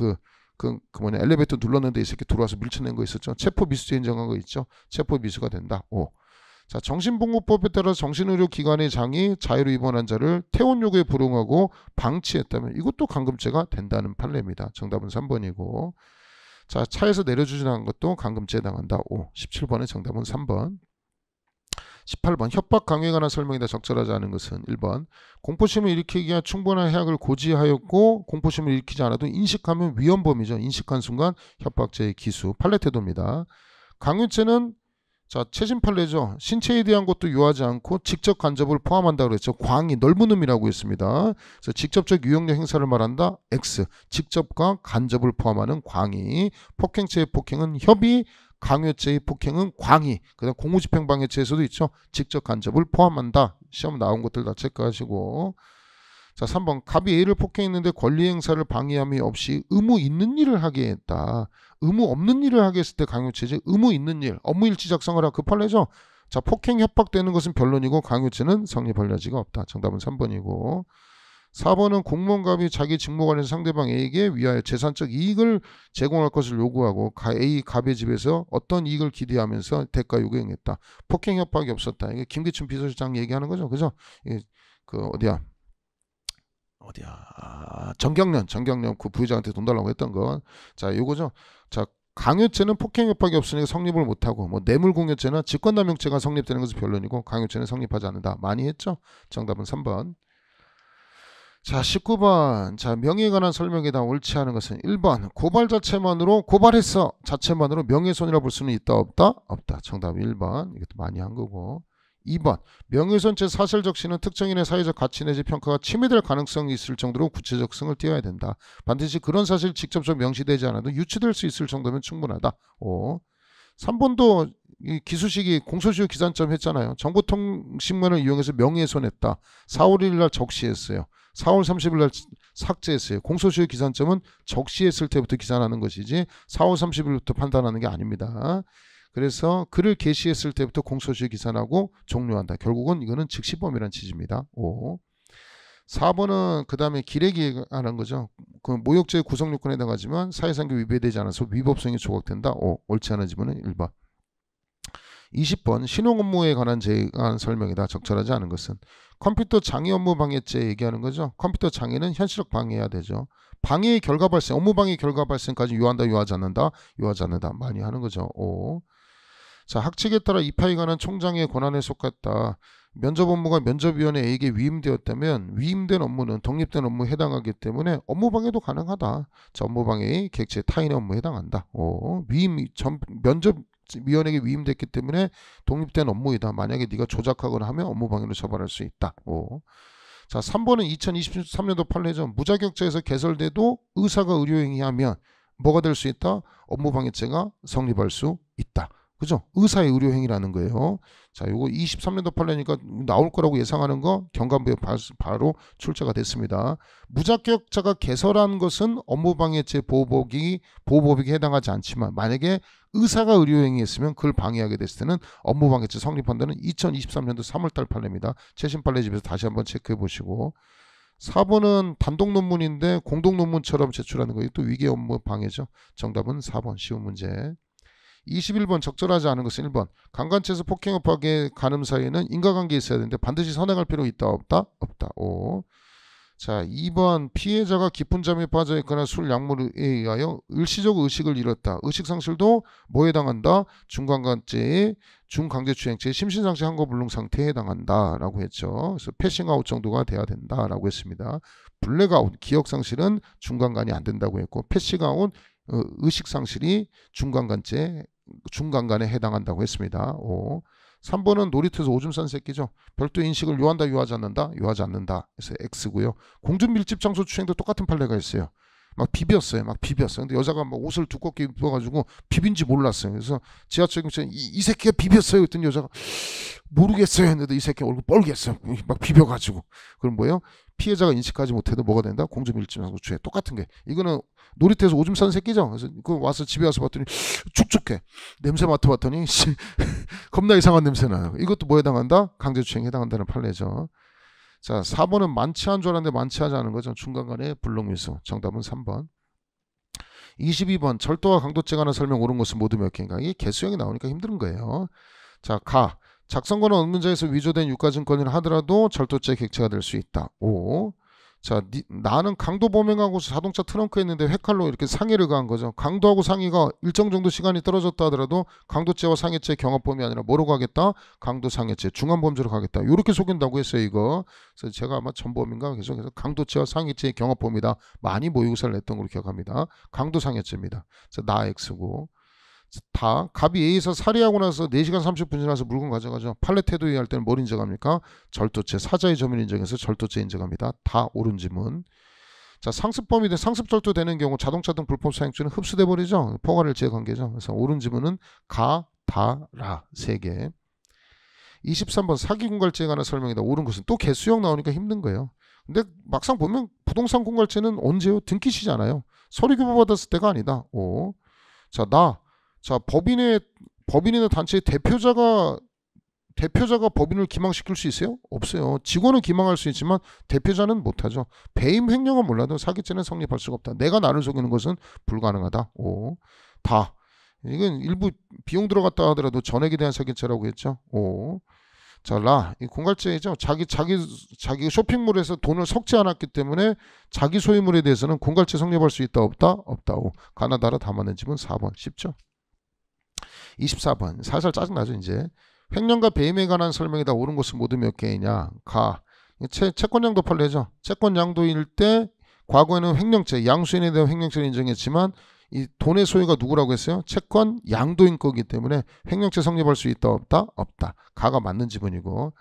엘리베이터 눌렀는데 이 새끼 들어와서 밀쳐낸 거 있었죠. 체포 미수죄 인정한 거 있죠. 체포 미수가 된다. 5. 자, 정신복무법에 따라 정신의료기관의 장이 자유로 입원한 자를 퇴원 요구에 불응하고 방치했다면 이것도 감금죄가 된다는 판례입니다. 정답은 3번이고. 자, 차에서 내려주지 않은 것도 감금죄 당한다. 5. 17번의 정답은 3번. 18번 협박 강요에 관한 설명이다. 적절하지 않은 것은 1번. 공포심을 일으키기 위한 충분한 해악을 고지하였고 공포심을 일으키지 않아도 인식하면 위헌범이죠. 인식한 순간 협박죄의 기수. 판례 태도입니다. 강요죄는 자, 체진 판례죠. 신체에 대한 것도 요하지 않고 직접 간접을 포함한다고 그랬죠. 광의 넓은 의미라고 했습니다. 그래서 직접적 유형력 행사를 말한다. X. 직접과 간접을 포함하는 광의. 폭행죄의 폭행은 협의, 강요죄의 폭행은 광의. 그다음 공무집행방해죄에서도 있죠. 직접 간접을 포함한다. 시험 나온 것들 다 체크하시고. 자, 3번. 갑이 A를 폭행했는데 권리 행사를 방해함이 없이 의무 있는 일을 하게 했다. 의무 없는 일을 하게 했을 때 강요죄지. 의무 있는 일, 업무일지 작성을 하고 급할래죠. 자, 폭행 협박되는 것은 변론이고 강요죄는 성립할 여지가 없다. 정답은 3번이고. 4번은 공무원갑이 자기 직무 관련 상대방 A에게 위하여 재산적 이익을 제공할 것을 요구하고 A 갑의 집에서 어떤 이익을 기대하면서 대가 요구행했다. 폭행 협박이 없었다. 이게 김기춘 비서실장 얘기하는 거죠. 그죠? 이게 정경련 그 부회장한테 돈 달라고 했던 거. 자, 요거죠. 자, 강요죄는 폭행 협박이 없으니까 성립을 못하고, 뭐 뇌물공여죄나 직권남용죄가 성립되는 것은 변론이고 강요죄는 성립하지 않는다. 많이 했죠. 정답은 3번. 자, 19번. 자, 명예에 관한 설명이다. 옳지 않은 것은 1번. 고발 자체만으로 고발했어. 자체만으로 명예훼손이라 볼 수는 있다 없다? 없다. 정답 1번. 이것도 많이 한 거고. 2번. 명예훼손죄 사실적시는 특정인의 사회적 가치 내지 평가가 침해될 가능성이 있을 정도로 구체적 성을 띄어야 된다. 반드시 그런 사실이 직접적 명시되지 않아도 유추될 수 있을 정도면 충분하다. 5. 3번도 이 기수식이 공소시효 기산점 했잖아요. 정보통신망을 이용해서 명예훼손했다. 4월 1일 날 적시했어요. 4월 30일 날 삭제했어요. 공소시효 기산점은 적시했을 때부터 기산하는 것이지 4월 30일부터 판단하는 게 아닙니다. 그래서 글을 게시했을 때부터 공소시효 기산하고 종료한다. 결국은 이거는 즉시범이라는 취지입니다. 5. 4번은 그 다음에 기레기에 관한 거죠. 그 모욕죄의 구성요건에 해당하지만 사회상규 위배되지 않아서 위법성이 조각된다. 5. 옳지 않은 지문은 1번. 20번. 신용 업무에 관한 죄에 관한 설명이다. 적절하지 않은 것은 컴퓨터 장애 업무 방해죄 얘기하는 거죠. 컴퓨터 장애는 현실적 방해해야 되죠. 방해의 결과 발생, 업무 방해의 결과 발생까지 요한다, 요하지 않는다, 요하지 않는다. 많이 하는 거죠. 5. 자, 학칙에 따라 입학에 관한 총장의 권한에 속했다. 면접 업무가 면접위원회 A에게 위임되었다면 위임된 업무는 독립된 업무에 해당하기 때문에 업무방해도 가능하다. 자, 업무방해의 객체 타인의 업무에 해당한다. 면접위원에게 위임됐기 때문에 독립된 업무이다. 만약에 네가 조작하거나 하면 업무방해로 처벌할 수 있다. 자, 3번은 2023년도 판례죠. 무자격자에서 개설돼도 의사가 의료행위하면 뭐가 될 수 있다? 업무방해죄가 성립할 수 있다. 그죠? 의사의 의료행위라는 거예요. 자, 요거 23년도 판례니까 나올 거라고 예상하는 거 경감부에 바로 출제가 됐습니다. 무자격자가 개설한 것은 업무방해죄 보호법이 해당하지 않지만 만약에 의사가 의료행위했으면 그걸 방해하게 됐을 때는 업무방해죄 성립한다는 2023년도 3월달 판례입니다. 최신 판례집에서 다시 한번 체크해 보시고 4번은 단독 논문인데 공동 논문처럼 제출하는 거예요. 또 위계 업무 방해죠. 정답은 4번 쉬운 문제. 21번 적절하지 않은 것은 1번 강간죄에서 폭행업하게 간음 사이에는 인과관계 있어야 되는데 반드시 선행할 필요 있다 없다? 없다. 오. 자 2번 피해자가 깊은 잠에 빠져 있거나 술 약물에 의하여 일시적 의식을 잃었다. 의식상실도 뭐에 해당한다? 중간간죄, 중강제추행죄, 심신상실 항거불능 상태에 해당한다 라고 했죠. 그래서 패싱아웃 정도가 돼야 된다 라고 했습니다. 블랙아웃, 기억상실은 중간간이 안 된다고 했고 패싱아웃, 의식상실이 중간간에 해당한다고 했습니다. 3번은 놀이터에서 오줌 싼 새끼죠. 별도 인식을 요한다 요하지 않는다? 요하지 않는다. 그래서 X고요. 공중밀집 장소 추행도 똑같은 판례가 있어요. 막 비볐어요. 근데 여자가 막 옷을 두껍게 입어가지고 비빈지 몰랐어요. 그래서 지하철 경찰에 이 새끼가 비볐어요. 그랬더니 여자가 모르겠어요 했는데 이 새끼 얼굴 뻘겠어요. 막 비벼가지고. 그럼 뭐예요? 피해자가 인식하지 못해도 뭐가 된다? 공중밀집 장소 추행. 똑같은 게. 이거는 놀이터에서 오줌 싼 새끼죠. 그래서 그 와서 집에 와서 봤더니 축축해. 냄새 맡아봤더니 겁나 이상한 냄새 나요. 이것도 뭐에 해당한다? 강제추행에 해당한다는 판례죠. 자 4번은 많지 않은 줄 알았는데 많지 하지 않은 거죠. 중간간의 불능미수. 정답은 3번. 22번 절도와 강도죄 관한 설명 옳은 것은 모두 몇 개인가? 이게 개수형이 나오니까 힘든 거예요. 자 가. 작성권은 업무자에서 위조된 유가증권이라 하더라도 절도죄 객체가 될 수 있다. 5. 자, 나는 강도 범행하고 자동차 트렁크에 있는데 회칼로 이렇게 상해를 가한 거죠. 강도하고 상해가 일정 정도 시간이 떨어졌다 하더라도 강도죄와 상해죄 경합범위 아니라 뭐로 가겠다? 강도 상해죄, 중한범죄로 가겠다. 이렇게 속인다고 했어요, 이거. 그래서 제가 아마 전범인가 계속해서 강도죄와 상해죄의 경합범위다. 많이 모의고사를 냈던 걸로 기억합니다. 강도 상해죄입니다. 그래서 나 X고. 다 갑이 A에서 살해하고 나서 4시간 30분 지나서 물건 가져가죠. 팔레 태도에 할 때는 뭘 인정합니까? 절도죄. 사자의 점을 인정해서 절도죄 인정합니다. 다 옳은 지문. 자 상습범이 된 상습절도 되는 경우 자동차 등 불법 사행죄는 흡수돼 버리죠. 포괄일체 관계죠. 그래서 옳은 지문은 가, 다, 라 3개. 23번 사기 공갈죄에 관한 설명이다. 옳은 것은 또 개수형 나오니까 힘든 거예요. 근데 막상 보면 부동산 공갈죄는 언제요? 등기시잖아요. 서류 교부 받았을 때가 아니다. 오. 자 법인이나 단체의 대표자가 법인을 기망시킬 수 있어요? 없어요. 직원은 기망할 수 있지만 대표자는 못하죠. 배임 횡령은 몰라도 사기죄는 성립할 수가 없다. 내가 나를 속이는 것은 불가능하다. 5. 다. 이건 일부 비용 들어갔다 하더라도 전액에 대한 사기죄라고 했죠. 5. 자, 라. 이 공갈죄이죠. 자기 쇼핑몰에서 돈을 섞지 않았기 때문에 자기 소유물에 대해서는 공갈죄 성립할 수 있다 없다? 없다. 5. 가나다라 다 맞는 집은 4번. 쉽죠? 24번. 살살 짜증나죠 이제. 횡령과 배임에 관한 설명이 다 옳은 것은 모두 몇 개이냐? 가. 채권양도 판례죠. 채권양도일 때 과거에는 횡령죄, 양수인에 대한 횡령죄를 인정했지만 이 돈의 소유가 누구라고 했어요? 채권 양도인 거기 때문에 횡령죄 성립할 수 있다 없다? 없다. 가가 맞는 지문이고.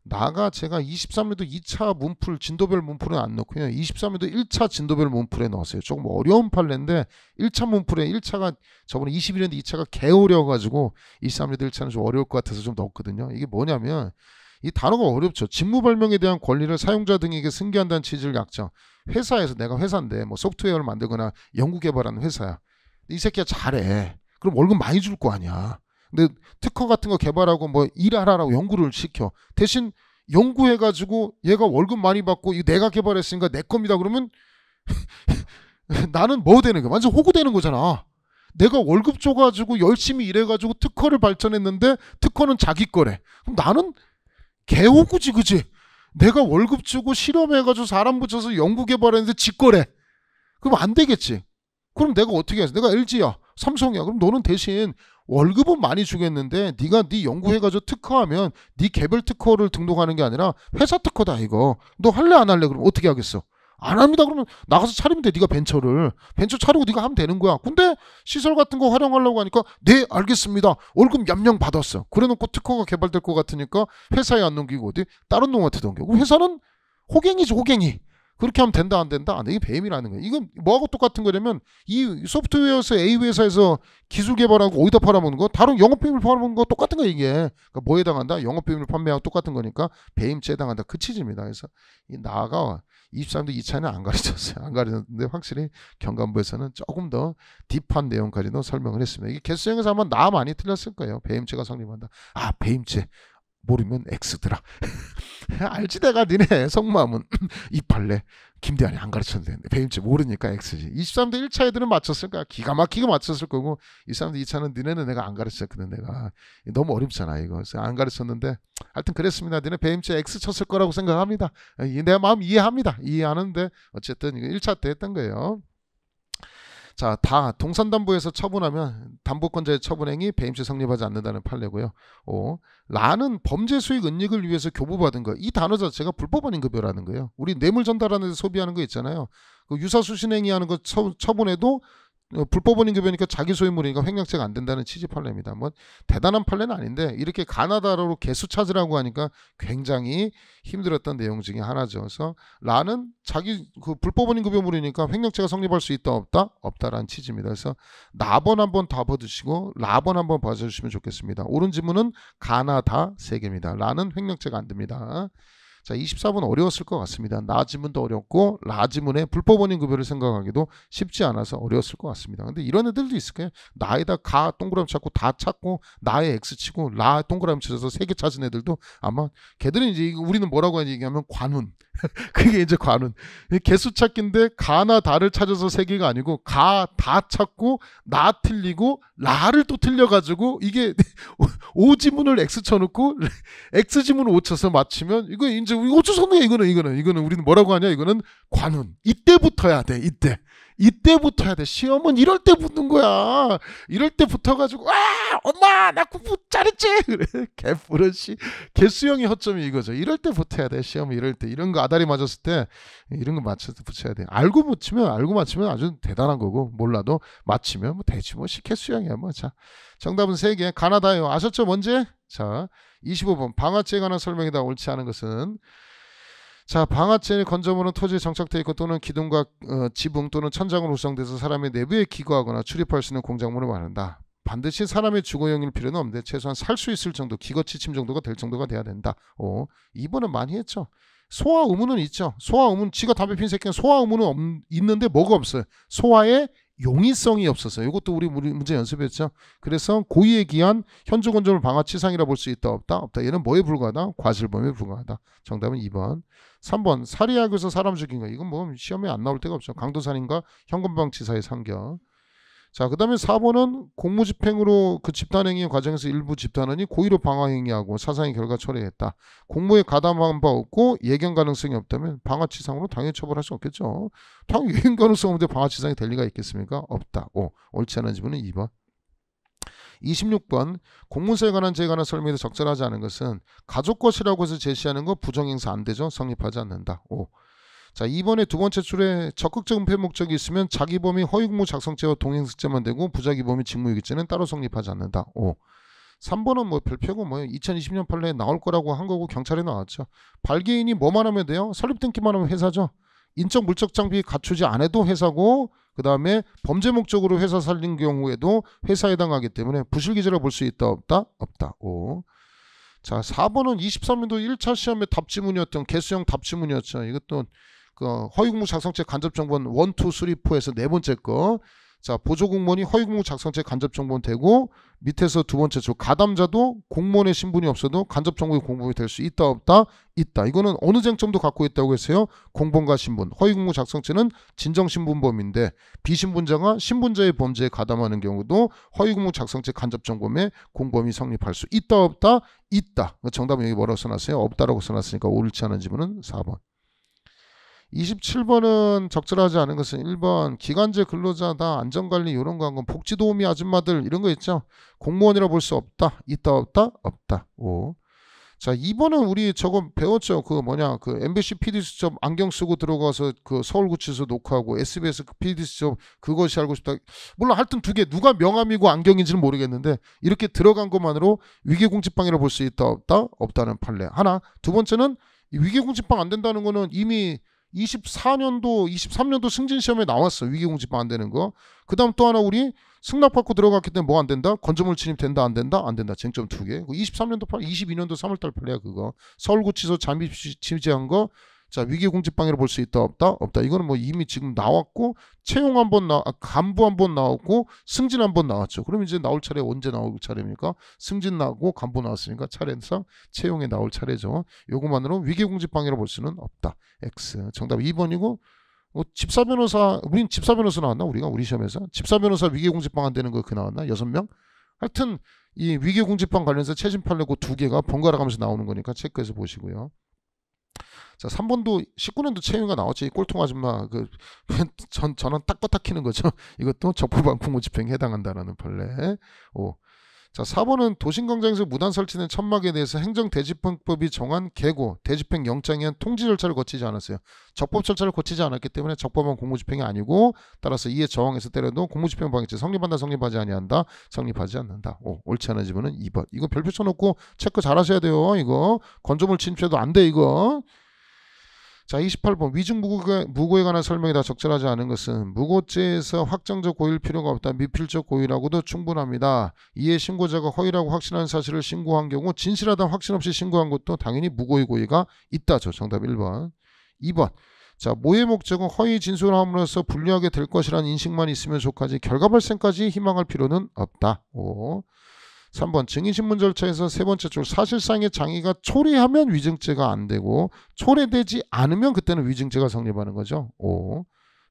나가 제가 23년도 2차 문풀 진도별 문풀은 안 넣고요. 23년도 1차 진도별 문풀에 넣었어요. 조금 어려운 판례인데 1차 문풀에 1차가 저번에 21년도 2차가 개어려가지고 23년도 1차는 좀 어려울 것 같아서 좀 넣었거든요. 이게 뭐냐면 이 단어가 어렵죠. 직무발명에 대한 권리를 사용자 등에게 승계한다는 취지를 약정. 회사에서 내가 회사인데 뭐 소프트웨어를 만들거나 연구개발하는 회사야. 이 새끼가 잘해. 그럼 월급 많이 줄 거 아니야. 근데 특허 같은 거 개발하고 뭐 일하라고 연구를 시켜. 대신 연구해가지고 얘가 월급 많이 받고 이거 내가 개발했으니까 내 겁니다. 그러면 나는 뭐 되는 거야? 완전 호구되는 거잖아. 내가 월급 줘가지고 열심히 일해가지고 특허를 발전했는데 특허는 자기 거래. 그럼 나는 개호구지, 그지? 내가 월급 주고 실험해가지고 사람 붙여서 연구 개발했는데 지 거래. 그럼 안 되겠지. 그럼 내가 어떻게 해서? 내가 LG야, 삼성이야. 그럼 너는 대신 월급은 많이 주겠는데 네가 네 연구해가지고 특허하면 네 개별 특허를 등록하는 게 아니라 회사 특허다 이거. 너 할래 안 할래? 그럼 어떻게 하겠어? 안 합니다. 그러면 나가서 차리면 돼. 네가 벤처 차리고 네가 하면 되는 거야. 근데 시설 같은 거 활용하려고 하니까 네 알겠습니다. 월급 얌양 받았어. 그래놓고 특허가 개발될 것 같으니까 회사에 안 넘기고 어디 다른 놈한테 넘기고. 회사는 호갱이지 호갱이. 그렇게 하면 된다 안 된다? 이게 배임이라는 거예요. 이건 뭐하고 똑같은 거냐면 이 소프트웨어에서 A 회사에서 기술 개발하고 어디다 팔아먹는 거 다른 영업비밀 팔아먹는 거 똑같은 거야 이게. 그러니까 뭐에 해당한다? 영업비밀 판매하고 똑같은 거니까 배임죄에 해당한다. 그 취지입니다. 그래서 이 나가 23도 이 차는 안 가르쳤어요. 안 가르쳤는데 확실히 경감부에서는 조금 더 딥한 내용까지도 설명을 했습니다. 이게 개수형에서 아마 나 많이 틀렸을 거예요. 배임죄가 성립한다. 아 배임죄 모르면 X더라. 알지 내가 니네 속마음은 이팔래 김대한이 안 가르쳤는데 배임죄 모르니까 X지. 23대 1차 애들은 맞췄을 거야. 기가 막히게 맞췄을 거고 23대 2차는 니네는 내가 안 가르쳤거든. 내가 너무 어렵잖아 이거. 그래서 안 가르쳤는데 하여튼 그랬습니다. 니네 배임죄 X 쳤을 거라고 생각합니다. 내 마음 이해합니다. 이해하는데 어쨌든 이거 1차 때 했던 거예요. 자, 다 동산담보에서 처분하면 담보권자의 처분행위 배임죄 성립하지 않는다는 판례고요. 라는 범죄 수익 은닉을 위해서 교부받은 거. 이 단어 자체가 불법원인 급여라는 거예요. 우리 뇌물 전달하는 데 소비하는 거 있잖아요. 그 유사수신행위 하는 거 처분해도 불법원인 급여니까 자기 소유물이니까 횡령죄가 안 된다는 취지 판례입니다. 뭐 대단한 판례는 아닌데 이렇게 가나다로 개수 찾으라고 하니까 굉장히 힘들었던 내용 중에 하나죠. 그래서 라는 자기 그 불법원인 급여물이니까 횡령죄가 성립할 수 있다 없다? 없다라는 취지입니다. 그래서 나번 한번 다 봐주시고 라번 한번 봐주시면 좋겠습니다. 옳은 지문은 가나다 3개입니다. 라는 횡령죄가 안 됩니다. 자, 24번 어려웠을 것 같습니다. 나 지문도 어렵고 라 지문의 불법원인 급여를 생각하기도 쉽지 않아서 어려웠을 것 같습니다. 근데 이런 애들도 있을 거예요. 나에다 가 동그라미 찾고 다 찾고 나에 X 치고 라 동그라미 쳐서 3개 찾은 애들도 아마 걔들은 이제 우리는 뭐라고 얘기하면 관운. 그게 이제 관운. 개수 찾기인데 가나 다를 찾아서 3개가 아니고 가 다 찾고 나 틀리고 라를 또 틀려가지고 이게 O 지문을 X 쳐놓고 X 지문을 O 쳐서 맞추면 이거 이제 어쩔 수 없네. 이거는 우리는 뭐라고 하냐? 이거는 관운. 이때부터 해야 돼. 이때부터 해야 돼. 시험은 이럴 때 붙는 거야. 이럴 때 붙어가지고 엄마 나 공부 잘했지. 그래 개뿌러시 개수형의 허점이 이거죠. 이럴 때 붙어야 돼. 시험 이럴 때 이런 거 아다리 맞았을 때 이런 거 맞춰서 붙여야 돼. 알고 맞추면 아주 대단한 거고 몰라도 맞히면 뭐 대충 뭐 개수형이야 뭐. 자 정답은 3개 가나다요. 아셨죠? 뭔지? 자 25번 방아죄에 관한 설명이다. 옳지 않은 것은 자 방아쇠의 건조물은 토지에 정착되어 있고 또는 기둥과 지붕 또는 천장으로 구성돼서 사람의 내부에 기거하거나 출입할 수 있는 공작물을 말한다. 반드시 사람의 주거용일 필요는 없는데 최소한 살 수 있을 정도 기거취침 정도가 될 정도가 돼야 된다. 2번은 많이 했죠. 소화 의무는 있죠. 소화 의무는 지가 담배 핀 새끼는 소화 의무는 있는데 뭐가 없어요. 소화의 용이성이 없어서 이것도 우리 문제 연습했죠. 그래서 고의에 기한 현주 건조물 방아 치상이라 볼 수 있다 없다? 없다. 얘는 뭐에 불과하다? 과실범에 불과하다. 정답은 2번. 3번 살해하고서 사람 죽인 거. 이건 뭐 시험에 안 나올 데가 없죠. 강도살인과 현금방치사의 상격. 자, 그 다음에 4번은 공무집행으로 그 집단행위의 과정에서 일부 집단원이 고의로 방화행위하고 사상의 결과 처리했다. 공무에 가담한 바 없고 예견 가능성이 없다면 방화치상으로 당연히 처벌할 수 없겠죠. 당연히 예견 가능성 없는데 방화치상이 될 리가 있겠습니까? 없다. 옳지 않은 지문은 2번. 26번 공문서에 관한 죄에 관한 설명에도 적절하지 않은 것은 가족 것이라고 해서 제시하는 거 부정행사 안 되죠. 성립하지 않는다. 자 2번에 두 번째 줄에 적극적 은폐 목적이 있으면 자기범위 허위공모 작성죄와 동행습죄만 되고 부자기범위 직무유기죄는 따로 성립하지 않는다. 3번은 뭐 별표고 뭐 2020년 판례에 나올 거라고 한 거고 경찰에 나왔죠. 발기인이 뭐만 하면 돼요? 설립 등기만 하면 회사죠. 인적 물적 장비 갖추지 않아도 회사고 그 다음에 범죄 목적으로 회사 살린 경우에도 회사에 해당하기 때문에 부실기재라 볼 수 있다 없다? 없다. 자 4번은 23년도 1차 시험의 답지문이었던 개수형 답지문이었죠. 이것도 그 허위공모 작성죄 간접정보는 1, 2, 3, 4에서 네 번째 거. 자 보조공무원이 허위공모 작성죄 간접정보는 되고 밑에서 두 번째 줄 가담자도 공무원의 신분이 없어도 간접정보의 공범이 될 수 있다 없다? 있다. 이거는 어느 쟁점도 갖고 있다고 했어요? 공범과 신분. 허위공모 작성죄는 진정신분범인데 비신분자가 신분자의 범죄에 가담하는 경우도 허위공모 작성죄 간접정범의 공범이 성립할 수 있다 없다? 있다. 정답은 여기 뭐라고 써놨어요? 없다라고 써놨으니까 옳지 않은 지문은 4번. 27번은 적절하지 않은 것은 1번 기간제 근로자다 안전관리 이런 거 한 건 복지도우미 아줌마들 이런 거 있죠. 공무원이라 볼 수 없다. 있다 없다? 없다. 자 2번은 우리 저거 배웠죠. 그 그 MBC PD 수첩 안경 쓰고 들어가서 그 서울구치소 녹화하고 SBS PD 수첩 그것이 알고 싶다. 물론 하여튼 두 개 누가 명함이고 안경인지는 모르겠는데 이렇게 들어간 것만으로 위계공직방이라 볼 수 있다 없다? 없다는 판례. 하나. 두 번째는 위계공직방 안 된다는 거는 이미 24년도 23년도 승진 시험에 나왔어. 위기공직방 안 되는 거. 그 다음 또 하나 우리 승낙받고 들어갔기 때문에 뭐 안 된다? 건조물 침입된다 안 된다? 안 된다. 쟁점 2개. 23년도 22년도 3월달 판례야 그거. 서울구치소 잠입 취재한 거. 자, 위기공직방해로 볼 수 있다 없다? 없다. 이거는 뭐 이미 지금 나왔고 채용 한번 간부 한번 나왔고 승진 한번 나왔죠. 그럼 이제 나올 차례 언제 나올 차례입니까? 승진 나고 간부 나왔으니까 차례상 채용에 나올 차례죠. 요것만으로 위기공직방해로 볼 수는 없다. X. 정답 2번이고 집사변호사 우린 집사변호사 나왔나? 우리 시험에서 집사변호사 위기공직방 안 되는 거 그 나왔나? 6명? 하여튼 이 위기공직방 관련해서 최신 판례 그 2개가 번갈아 가면서 나오는 거니까 체크해서 보시고요. 자, 3번도 19년도 채용가 나왔지. 꼴통 아줌마 저는 딱 버탁키는 거죠. 이것도 적법한 공무집행에 해당한다라는 판례. 자, 4번은 도심광장에서 무단 설치된 천막에 대해서 행정대집행법이 정한 계고 대집행 영장에 한 통지 절차를 거치지 않았어요. 적법 절차를 거치지 않았기 때문에 적법한 공무집행이 아니고 따라서 이에 저항해서 때려도 공무집행 방해죄 성립한다 성립하지 아니한다 성립하지 않는다. 옳지 않은 지문은 2번. 이거 별표 쳐놓고 체크 잘 하셔야 돼요. 이거 건조물 침입해도 안 돼 이거. 자, 28번 위증 무고에 관한 설명이 다 적절하지 않은 것은 무고죄에서 확정적 고의일 필요가 없다. 미필적 고의라고도 충분합니다. 이에 신고자가 허위라고 확신하는 사실을 신고한 경우 진실하다 확신 없이 신고한 것도 당연히 무고의 고의가 있다죠. 정답 1번. 2번. 자, 모의 목적은 허위 진술을 함으로써 불리하게 될 것이라는 인식만 있으면 족하지 결과 발생까지 희망할 필요는 없다. 3번 증인신문 절차에서 세 번째 줄 사실상의 장애가 초래하면 위증죄가 안 되고 초래되지 않으면 그때는 위증죄가 성립하는 거죠.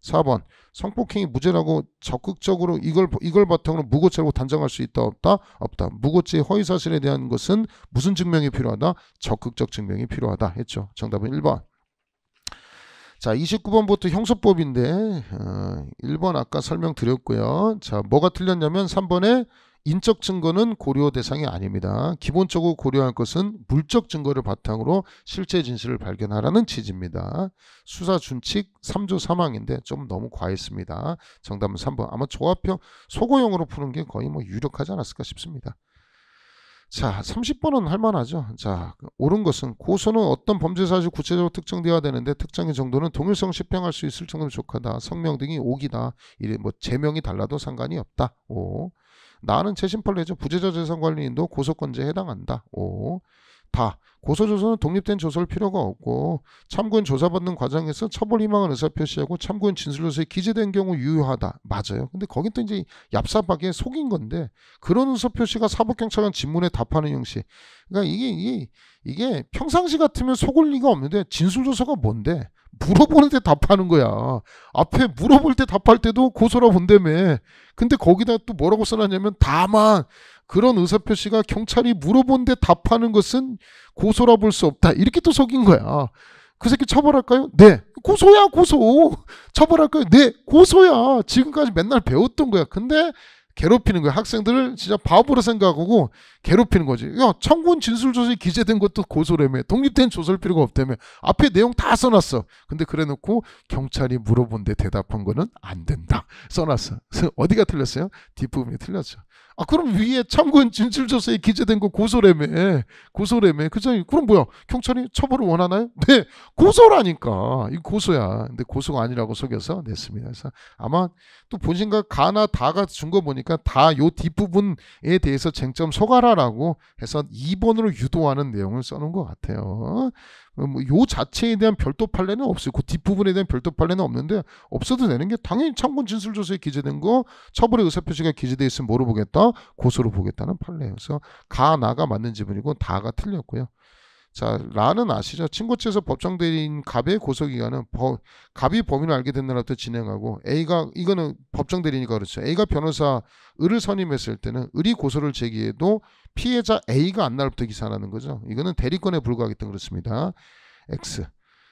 4번 성폭행이 무죄라고 적극적으로 이걸 바탕으로 무고죄라고 단정할 수 있다 없다? 없다. 무고죄의 허위사실에 대한 것은 무슨 증명이 필요하다? 적극적 증명이 필요하다 했죠. 정답은 1번. 자, 29번부터 형소법인데 1번 아까 설명드렸고요. 자, 뭐가 틀렸냐면 3번에 인적 증거는 고려 대상이 아닙니다. 기본적으로 고려할 것은 물적 증거를 바탕으로 실제 진실을 발견하라는 취지입니다. 수사 준칙 3조 3항인데 좀 너무 과했습니다. 정답은 3번. 아마 조합형 소고용으로 푸는 게 거의 뭐 유력하지 않았을까 싶습니다. 자, 30번은 할만하죠. 자, 옳은 것은 고소는 어떤 범죄 사실 구체적으로 특정되어야 되는데 특정의 정도는 동일성 집행할 수 있을 정도로 족하다. 성명 등이 옥이다. 이래 뭐 제명이 달라도 상관이 없다. 나는 재심판례죠. 부재자 재산관리인도 고소권자에 해당한다. 다. 고소조서는 독립된 조서일 필요가 없고 참고인 조사받는 과정에서 처벌 희망을 의사표시하고 참고인 진술조서에 기재된 경우 유효하다. 맞아요. 근데 거긴 또 이제 얍삽하게 속인 건데 그런 의사표시가 사법경찰관 질문에 답하는 형식. 그러니까 이게 평상시 같으면 속을 리가 없는데 진술조서가 뭔데? 물어보는데 답하는 거야. 앞에 물어볼 때 답할 때도 고소라 본다며. 근데 거기다 또 뭐라고 써놨냐면 다만 그런 의사표시가 경찰이 물어본데 답하는 것은 고소라 볼 수 없다. 이렇게 또 속인 거야. 그 새끼 처벌할까요? 네. 고소야 고소. 처벌할까요? 네. 고소야. 지금까지 맨날 배웠던 거야. 근데 괴롭히는 거야. 학생들을 진짜 바보로 생각하고 괴롭히는 거지. 야, 참고인 진술조서에 기재된 것도 고소라며. 독립된 조서일 필요가 없다며. 앞에 내용 다 써놨어. 근데 그래놓고 경찰이 물어본데 대답한 거는 안 된다. 써놨어. 어디가 틀렸어요? 뒷부분이 틀렸죠. 아, 그럼 위에 참고인 진술조서에 기재된 거 고소라며. 그죠? 그럼 뭐야? 경찰이 처벌을 원하나요? 네. 고소라니까. 이거 고소야. 근데 고소가 아니라고 속여서 냈습니다. 그래서 아마 또 본심과 가나 다가 준 거 보니까 다 요 뒷부분에 대해서 쟁점 소가라라고 해서 2번으로 유도하는 내용을 써놓은 것 같아요. 요 자체에 대한 별도 판례는 없어요. 그 뒷부분에 대한 별도 판례는 없는데 없어도 되는 게 당연히 참고인 진술조서에 기재된 거 처벌의 의사표시가 기재되어 있으면 뭐로 보겠다? 고소로 보겠다는 판례예요. 그래서 가, 나가 맞는 지문이고 다가 틀렸고요. 자, 라는 아시죠? 친고죄에서 법정대리인 갑의 고소기간은 갑이 범인을 알게 된 날부터 진행하고 A가 이거는 법정대리니까 그렇죠. A가 변호사 을을 선임했을 때는 을이 고소를 제기해도 피해자 A가 안 날부터 기산하는 거죠. 이거는 대리권에 불과하기 때문에 그렇습니다. X.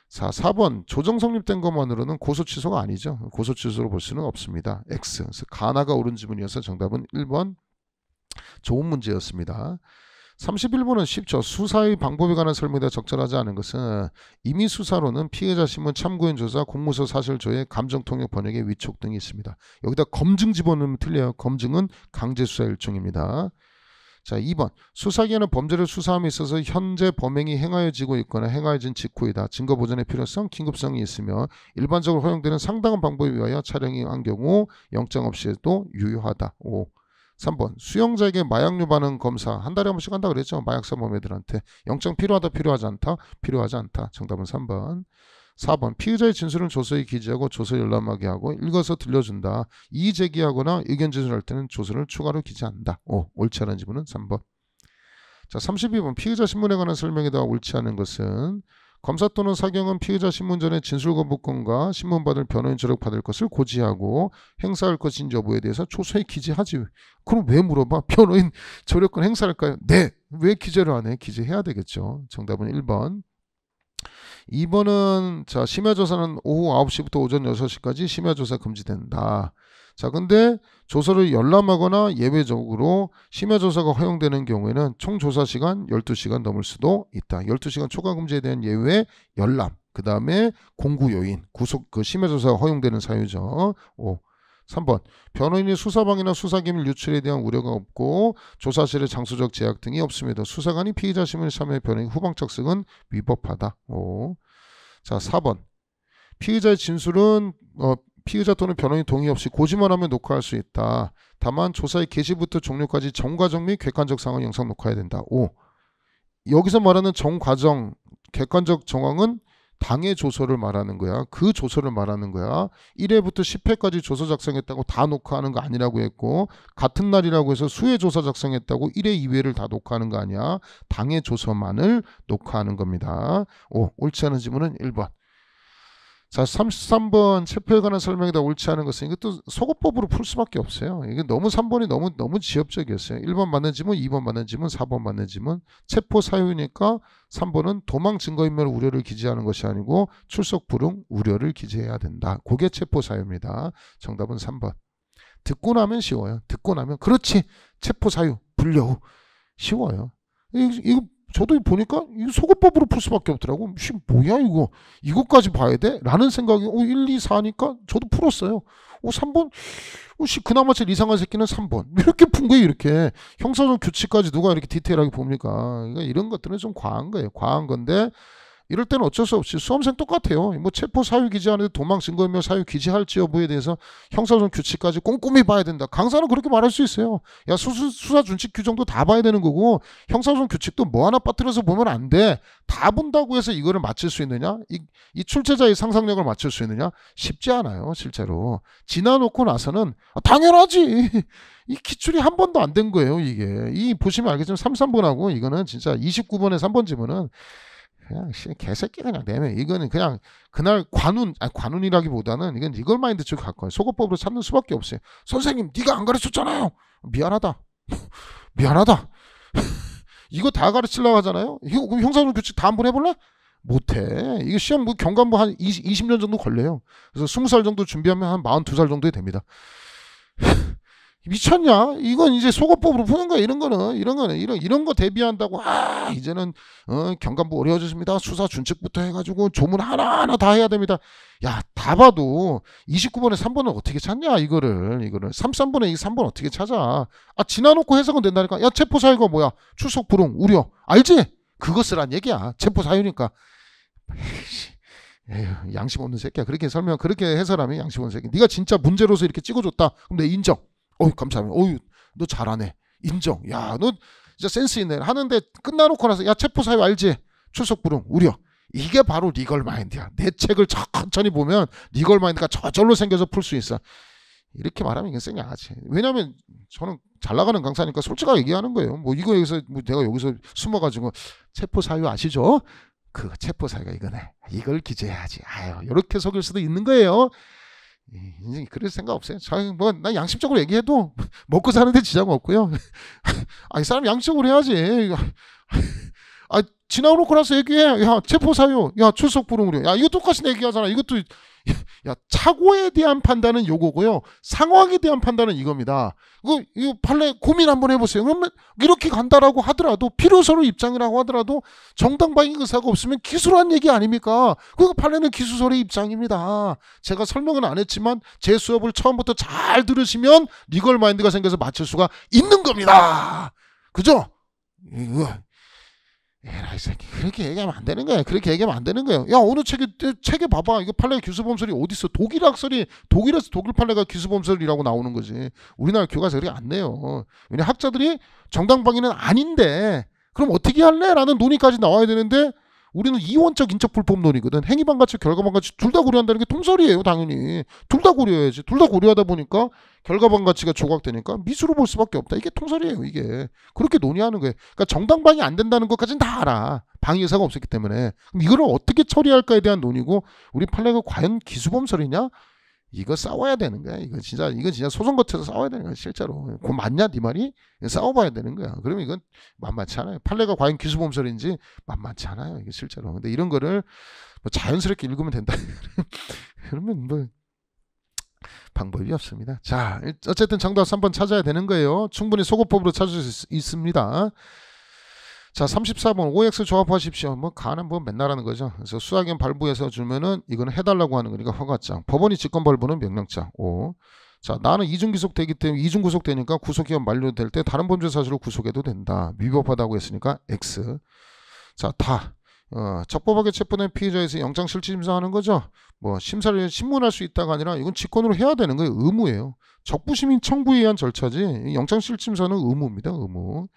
자, 4번 조정 성립된 것만으로는 고소 취소가 아니죠. 고소 취소로 볼 수는 없습니다. X. 그래서 가나가 옳은 지문이어서 정답은 1번 좋은 문제였습니다. 31번은 쉽죠. 수사의 방법에 관한 설명이 적절하지 않은 것은 이미 수사로는 피해자 신문, 참고인 조사, 공무서 사실 조회, 감정통역 번역의 위촉 등이 있습니다. 여기다 검증 집어넣으면 틀려요. 검증은 강제수사 일종입니다. 자, 2번. 수사기관은 범죄를 수사함에 있어서 현재 범행이 행하여지고 있거나 행하여진 직후이다. 증거 보존의 필요성, 긴급성이 있으며 일반적으로 허용되는 상당한 방법에 의하여 촬영이 한 경우 영장 없이 해도 유효하다. 5. 3번. 수용자에게 마약류 반응 검사 한 달에 한 번씩 한다 그랬죠. 마약사 범죄들한테. 영장 필요하다, 필요하지 않다, 필요하지 않다. 정답은 3번. 4번. 피의자의 진술은 조서에 기재하고 조서 열람하게 하고 읽어서 들려준다. 이의 제기하거나 의견 제출할 때는 조서를 추가로 기재한다. 옳지 않은 지문은 3번. 자, 32번. 피의자 신문에 관한 설명에다가 옳지 않은 것은 검사 또는 사경은 피의자 신문 전에 진술 거부권과 신문 받을 변호인 조력 받을 것을 고지하고 행사할 것인지 여부에 대해서 조서에 기재하지. 그럼 왜 물어봐? 변호인 조력권 행사할까요? 네. 왜 기재를 안 해? 기재해야 되겠죠. 정답은 1번. 2번은 자, 심야조사는 오후 9시부터 오전 6시까지 심야조사 금지된다. 자, 근데 조서를 열람하거나 예외적으로 심야조사가 허용되는 경우에는 총 조사 시간 12시간 넘을 수도 있다. 12시간 초과 금지에 대한 예외 열람. 그 다음에 공구 요인, 구속 심야조사가 허용되는 사유죠. 3번. 변호인이 수사방이나 수사기밀 유출에 대한 우려가 없고 조사실의 장소적 제약 등이 없음에도 수사관이 피의자 신문에 참여해 변호인 후방 착승은 위법하다. 자, 4번. 피의자의 진술은 피의자 또는 변호인 동의 없이 고지만 하면 녹화할 수 있다. 다만 조사의 개시부터 종료까지 정과정 및 객관적 상황 영상 녹화해야 된다. 5. 여기서 말하는 정과정, 객관적 정황은 당의 조서를 말하는 거야. 그 조서를 말하는 거야. 1회부터 10회까지 조서 작성했다고 다 녹화하는 거 아니라고 했고 같은 날이라고 해서 수회 조사 작성했다고 1회, 2회를 다 녹화하는 거 아니야. 당의 조서만을 녹화하는 겁니다. 옳지 않은 지문은 1번. 자, 33번 체포에 관한 설명에다 옳지 않은 것은 이것도 소거법으로 풀 수밖에 없어요. 이게 너무 3번이 너무 지엽적이었어요. 1번 맞는 지문, 2번 맞는 지문, 4번 맞는 지문. 체포 사유니까 3번은 도망 증거인멸 우려를 기재하는 것이 아니고 출석 불응 우려를 기재해야 된다. 그게 체포 사유입니다. 정답은 3번. 듣고 나면 쉬워요. 듣고 나면 그렇지. 체포 사유 불려 쉬워요. 이거 저도 보니까 이거 소거법으로 풀 수밖에 없더라고. 뭐야 이거. 이거까지 봐야 돼? 라는 생각이 1, 2, 4니까 저도 풀었어요. 3번. 그나마 제일 이상한 새끼는 3번. 이렇게 푼 거예요. 이렇게. 형사적 규칙까지 누가 이렇게 디테일하게 봅니까? 그러니까 이런 것들은 좀 과한 거예요. 과한 건데 이럴 때는 어쩔 수 없이 수험생 똑같아요. 뭐 체포 사유 기재하는데 도망 증거인멸 사유 기재할지 여부에 대해서 형사적 규칙까지 꼼꼼히 봐야 된다. 강사는 그렇게 말할 수 있어요. 야, 수사 준칙 규정도 다 봐야 되는 거고 형사적 규칙도 뭐 하나 빠뜨려서 보면 안 돼. 다 본다고 해서 이거를 맞출 수 있느냐? 이 출제자의 상상력을 맞출 수 있느냐? 쉽지 않아요. 실제로. 지나놓고 나서는 당연하지. 이 기출이 한 번도 안 된 거예요. 이게. 이 보시면 알겠지만 33번하고 이거는 진짜 29번에 3번 지문은 그냥 개새끼 그냥 내면 이거는 그냥 그날 관운이라기보다는 이건 이걸 마인드 쪽에 갖고 소거법으로 찾는 수밖에 없어요. 선생님 네가 안 가르쳤잖아요. 미안하다. 미안하다. 이거 다 가르치려고 하잖아요. 이거 그럼 형사적 규칙 다 한번 해볼래? 못해. 이게 시험 경관부 한 20년 정도 걸려요. 그래서 20살 정도 준비하면 한 42살 정도에 됩니다. 미쳤냐? 이건 이제 소거법으로 푸는 거야. 이런 거 대비한다고 이제는 경관부 어려워졌습니다. 수사 준칙부터 해가지고 조문 하나하나 다 해야 됩니다. 야, 다 봐도 29번에 3번은 어떻게 찾냐? 이거를 33번에 이 3번 어떻게 찾아? 지나놓고 해석은 된다니까. 야, 체포 사유가 뭐야? 출석 불응 우려 알지? 그거 쓰란 얘기야. 체포 사유니까. 에휴, 양심 없는 새끼야. 그렇게 해설하면 양심 없는 새끼. 네가 진짜 문제로서 이렇게 찍어줬다. 그럼 내 인정. 감사합니다. 너 잘하네. 인정. 야, 너 진짜 센스 있네. 하는데 끝나놓고 나서 야, 체포 사유 알지? 출석 불응 우려. 이게 바로 리걸 마인드야. 내 책을 천천히 보면 리걸 마인드가 저절로 생겨서 풀 수 있어. 이렇게 말하면 이게 생략하지. 왜냐면 저는 잘 나가는 강사니까 솔직하게 얘기하는 거예요. 내가 여기서 숨어가지고 체포 사유 아시죠? 그 체포 사유가 이거네. 이걸 기재해야지. 이렇게 속일 수도 있는 거예요. 인생이 그럴 생각 없어요. 난 양심적으로 얘기해도 먹고 사는데 지장 없고요. 이 사람 양심적으로 해야지. 지나고 나서 얘기해. 야, 체포 사유. 야, 출석 불응 우려. 야, 이거 똑같이 얘기하잖아. 이것도 야, 착오에 대한 판단은 요거고요. 상황에 대한 판단은 이겁니다. 이거 판례 고민 한번 해보세요. 그러면 이렇게 간다라고 하더라도 필요서로 입장이라고 하더라도 정당방위 의사가 없으면 기술한 얘기 아닙니까? 그 판례는 기수설의 입장입니다. 제가 설명은 안 했지만 제 수업을 처음부터 잘 들으시면 리걸 마인드가 생겨서 맞출 수가 있는 겁니다. 그죠? 이거 에라이 새끼 그렇게 얘기하면 안 되는 거야. 그렇게 얘기하면 안 되는 거야. 야 어느 책에 봐봐. 이거 판례가 기수범설이 어디 있어? 독일 학설이 독일에서 독일 판례가 기수범설이라고 나오는 거지. 우리나라 교과서 그렇게 안 내요. 왜냐 학자들이 정당방위는 아닌데 그럼 어떻게 할래? 라는 논의까지 나와야 되는데 우리는 이원적 인적 불법 논의거든. 행위반 가치 결과반 가치 둘 다 고려한다는 게 통설이에요. 당연히 둘 다 고려해야지. 둘 다 고려하다 보니까 결과반 가치가 조각되니까 미수로 볼 수밖에 없다. 이게 통설이에요. 이게 그렇게 논의하는 거예요. 그러니까 정당방위 안 된다는 것까지는 다 알아. 방위 의사가 없었기 때문에. 그럼 이거를 어떻게 처리할까에 대한 논의고 우리 판례가 과연 기수범설이냐? 이거 싸워야 되는 거야. 이거 진짜 소송 거쳐서 싸워야 되는 거야. 실제로. 그거 맞냐 네 말이? 싸워봐야 되는 거야. 그러면 이건 만만치 않아요. 판례가 과연 기수범설인지 만만치 않아요. 이게 실제로. 근데 이런 거를 뭐 자연스럽게 읽으면 된다. 그러면 뭐 방법이 없습니다. 자, 어쨌든 정답 3번 찾아야 되는 거예요. 충분히 소거법으로 찾을 수 있습니다. 자, 34번 OX 조합하십시오. 뭐 가는 뭐 맨날 하는 거죠. 그래서 수학연 발부해서 주면은 이거는 해달라고 하는 거니까 허가장. 법원이 직권 발부는 명령장. O. 자, 나는 이중 구속되기 때문에 이중 구속되니까 구속기간 만료될 때 다른 범죄 사실로 구속해도 된다. 위법하다고 했으니까 X. 자, 다. 적법하게 체포된 피의자에서 영장 실질 심사하는 거죠. 뭐 심사를 신문할 수 있다가 아니라 이건 직권으로 해야 되는 거예요. 의무예요. 적부심인 청구에 의한 절차지. 영장 실질 심사는 의무입니다. 의무.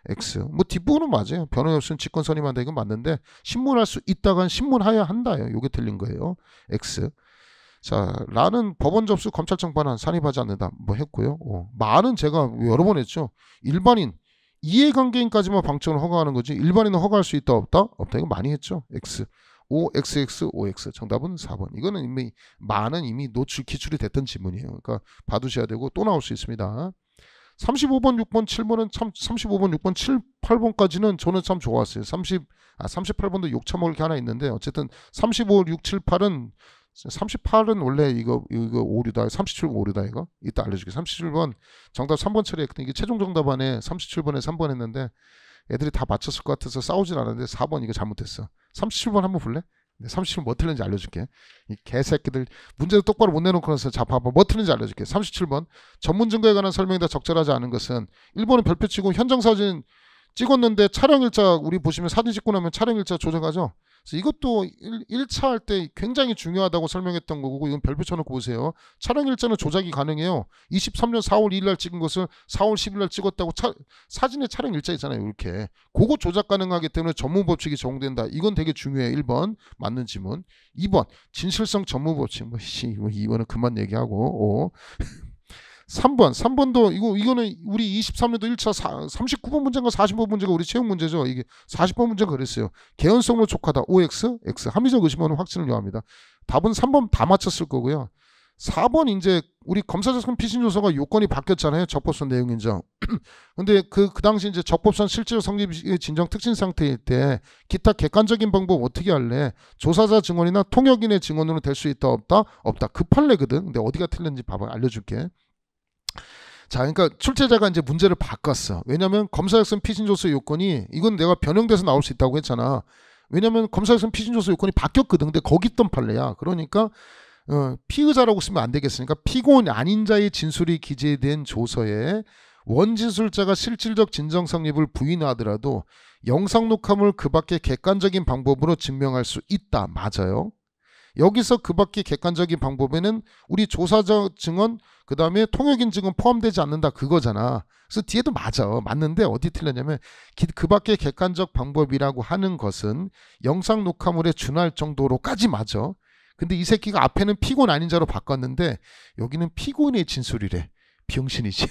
X. 뭐 뒷부분은 맞아요. 변호인 없으면 직권 선임한다 이건 맞는데 신문할 수 있다간 신문해야 한다요. 이게 틀린 거예요. X. 자, 라는 법원 접수 검찰청 반환 산입하지 않는다. 뭐 했고요. 마는 제가 여러 번 했죠. 일반인 이해관계인까지만 방청을 허가하는 거지 일반인은 허가할 수 있다 없다? 없다. 이거 많이 했죠. X. OXX OX 정답은 4번. 이거는 이미 마는 이미 기출이 됐던 지문이에요. 그러니까 봐두셔야 되고 또 나올 수 있습니다. 35번, 6번, 7번은 참 35번, 6번, 7, 8번까지는 저는 참 좋았어요. 38번도 욕 처먹을 게 하나 있는데 어쨌든 35, 6, 7, 8은 38은 원래 이거 오류다. 37번 오류다 이거. 이따 알려줄게. 37번 정답 3번 처리했거든. 이게 최종 정답 안에 37번에 3번 했는데 애들이 다 맞췄을 것 같아서 싸우진 않았는데 4번 이거 잘못했어. 37번 한번 볼래? 37번 뭐 틀린지 알려줄게. 이 개새끼들 문제도 똑바로 못 내놓고 나서 자 봐봐 뭐 틀린지 알려줄게. 37번 전문 증거에 관한 설명이 다 적절하지 않은 것은 1번은 별표 치고 현장 사진 찍었는데 촬영 일자 우리 보시면 사진 찍고 나면 촬영 일자 조정하죠. 그래서 이것도 1차 할 때 굉장히 중요하다고 설명했던 거고 이건 별표 쳐놓고 보세요. 촬영 일자는 조작이 가능해요. 23년 4월 2일 날 찍은 것을 4월 10일 날 찍었다고 사진의 촬영 일자 있잖아요. 이렇게. 그거 조작 가능하기 때문에 전문법칙이 적용된다. 이건 되게 중요해요. 1번 맞는 지문. 2번 진실성 전문법칙. 뭐 2번은 그만 얘기하고 3번도 이거는 우리 23년도 1차 39번 문제인가 40번 문제가 우리 채용 문제죠. 이게 40번 문제가 그랬어요. 개연성으로 족하다. OX, X. 합리적 의심하는 확신을 요합니다. 답은 3번 다 맞췄을 거고요. 4번 이제 우리 검사작성 피신조서가 요건이 바뀌었잖아요. 적법성 내용 인정. 근데 그 당시 이제 적법성 실질적 성립 진정 특징 상태일 때 기타 객관적인 방법 어떻게 할래? 조사자 증언이나 통역인의 증언으로 될 수 있다 없다? 없다. 그 판례거든. 근데 어디가 틀렸는지 봐봐 알려줄게. 자, 그러니까 출제자가 이제 문제를 바꿨어. 왜냐면 검사작성 피신조서 요건이 이건 내가 변형돼서 나올 수 있다고 했잖아. 왜냐면 검사작성 피신조서 요건이 바뀌었거든. 근데 거기 있던 판례야. 그러니까 피의자라고 쓰면 안 되겠으니까 피고인 아닌 자의 진술이 기재된 조서에 원진술자가 실질적 진정 성립을 부인하더라도 영상 녹화물 그 밖의 객관적인 방법으로 증명할 수 있다. 맞아요. 여기서 그 밖의 객관적인 방법에는 우리 조사자 증언 그 다음에 통역인 증언 포함되지 않는다 그거잖아. 그래서 뒤에도 맞는데 어디 틀렸냐면 그 밖의 객관적 방법이라고 하는 것은 영상 녹화물에 준할 정도로까지 맞아. 근데 이 새끼가 앞에는 피고인 아닌 자로 바꿨는데 여기는 피고인의 진술이래. 병신이지.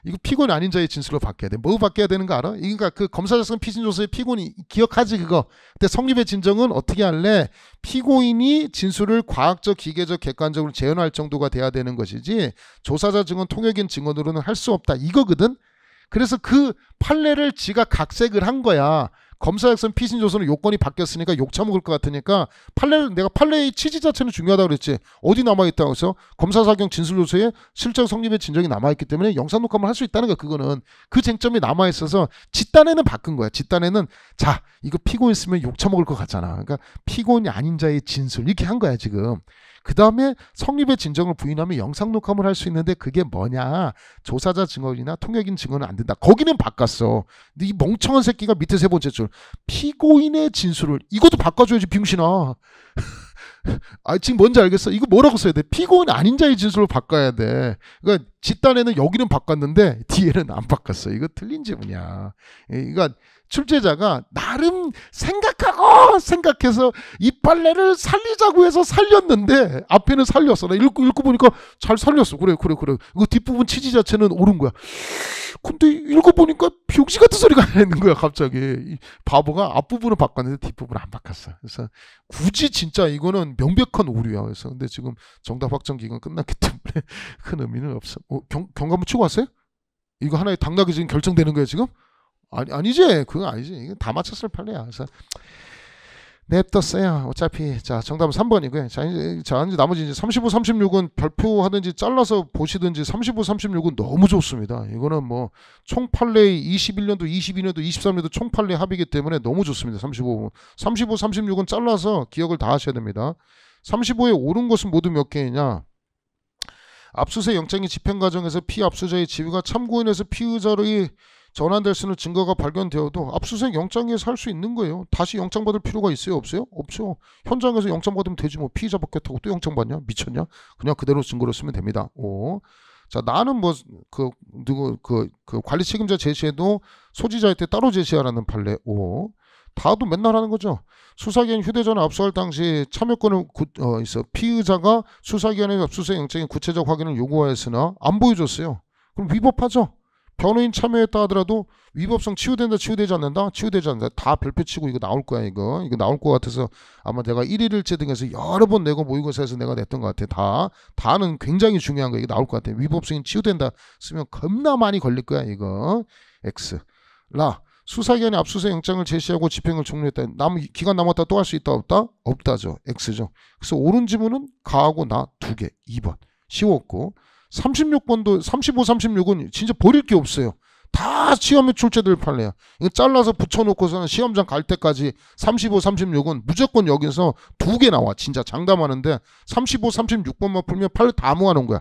이거 피고인 아닌 자의 진술로 바뀌어야 돼. 뭐 바뀌어야 되는 거 알아? 그러니까 그 검사작성 피신조서의 피고인이 기억하지 그거. 근데 성립의 진정은 어떻게 할래? 피고인이 진술을 과학적, 기계적, 객관적으로 재현할 정도가 돼야 되는 것이지 조사자 증언, 통역인 증언으로는 할 수 없다. 이거거든. 그래서 그 판례를 지가 각색을 한 거야. 검사작성 피신조서는 요건이 바뀌었으니까 욕 처먹을 것 같으니까 내가 판례의 취지 자체는 중요하다고 그랬지. 어디 남아있다고 해서 검사사경 진술조서에 실적 성립의 진정이 남아있기 때문에 영상 녹화만 할 수 있다는 거야. 그거는 그 쟁점이 남아있어서 집단에는 바꾼 거야. 집단에는 자 이거 피고인 쓰면 욕 처먹을 것 같잖아. 그러니까 피고인이 아닌 자의 진술 이렇게 한 거야 지금. 그 다음에 성립의 진정을 부인하면 영상 녹화물 할 수 있는데 그게 뭐냐? 조사자 증언이나 통역인 증언은 안 된다. 거기는 바꿨어. 근데 이 멍청한 새끼가 밑에 세 번째 줄 피고인의 진술을 이것도 바꿔줘야지 병신아. 지금 뭔지 알겠어? 이거 뭐라고 써야 돼? 피고인 아닌 자의 진술로 바꿔야 돼. 그러니까 집단에는 여기는 바꿨는데 뒤에는 안 바꿨어. 이거 틀린 지문이야. 그러니까 출제자가 나름 생각해서 이 빨래를 살리자고 해서 살렸는데 앞에는 살렸어. 나 읽고 보니까 잘 살렸어. 그래. 이거 뒷부분 취지 자체는 옳은 거야. 근데 읽어보니까 병신 같은 소리가 나는 거야 갑자기. 이 바보가 앞부분을 바꿨는데 뒷부분을 안 바꿨어. 그래서 굳이 진짜 이거는 명백한 오류야. 그래서 근데 지금 정답 확정 기간 끝났기 때문에 큰 의미는 없어. 경감을 치고 왔어요? 이거 하나의 당락이 지금 결정되는 거예요 지금? 아니지. 그건 아니지. 이거 다 맞췄을 판이야. 그래서 냅뒀어요. 어차피 자 정답은 3번이고요. 자 이제 나머지 이제 35, 36은 별표하든지 잘라서 보시든지 35, 36은 너무 좋습니다. 이거는 뭐 총 판례 21년도, 22년도, 23년도 총 판례 합이기 때문에 너무 좋습니다. 35, 36은 잘라서 기억을 다 하셔야 됩니다. 35에 옳은 것은 모두 몇 개이냐? 압수수색 영장이 집행 과정에서 피압수자의 지위가 참고인에서 피의자의 전환될 수 있는 증거가 발견되어도 압수수색 영장에서 할 수 있는 거예요. 다시 영장 받을 필요가 있어요? 없어요? 없죠. 현장에서 영장 받으면 되지 뭐. 피의자 벗겼다고 또 영장 받냐? 미쳤냐? 그냥 그대로 증거로 쓰면 됩니다. 자 나는 뭐 그 관리 책임자 제시에도 소지자한테 따로 제시하라는 판례. 다도 맨날 하는 거죠. 수사기관 휴대전화 압수할 당시 참여권을 있어 피의자가 수사기관의 압수수색 영장의 구체적 확인을 요구하였으나 안 보여줬어요. 그럼 위법하죠. 변호인 참여했다 하더라도 위법성 치유된다, 치유되지 않는다, 치유되지 않는다. 다 별표 치고 이거 나올 거야 이거 나올 것 같아서 아마 내가 1일일제 등에서 여러 번 내고 모의고사에서 내가 냈던 것 같아. 다는 굉장히 중요한 거 이거 나올 것 같아. 위법성이 치유된다 쓰면 겁나 많이 걸릴 거야 이거. X. 수사기관이 압수수색 영장을 제시하고 집행을 종료했다. 기간 남았다 또 할 수 있다 없다? 없다죠. X죠. 그래서 옳은 지문은 가하고 나 2개. 2번. 쉬웠고 36번도 35, 36은 진짜 버릴 게 없어요. 다 시험에 출제될 판례야. 이거 잘라서 붙여놓고서는 시험장 갈 때까지 35, 36은 무조건 여기서 2개 나와. 진짜 장담하는데 35, 36번만 풀면 판례 다 모아놓은 거야.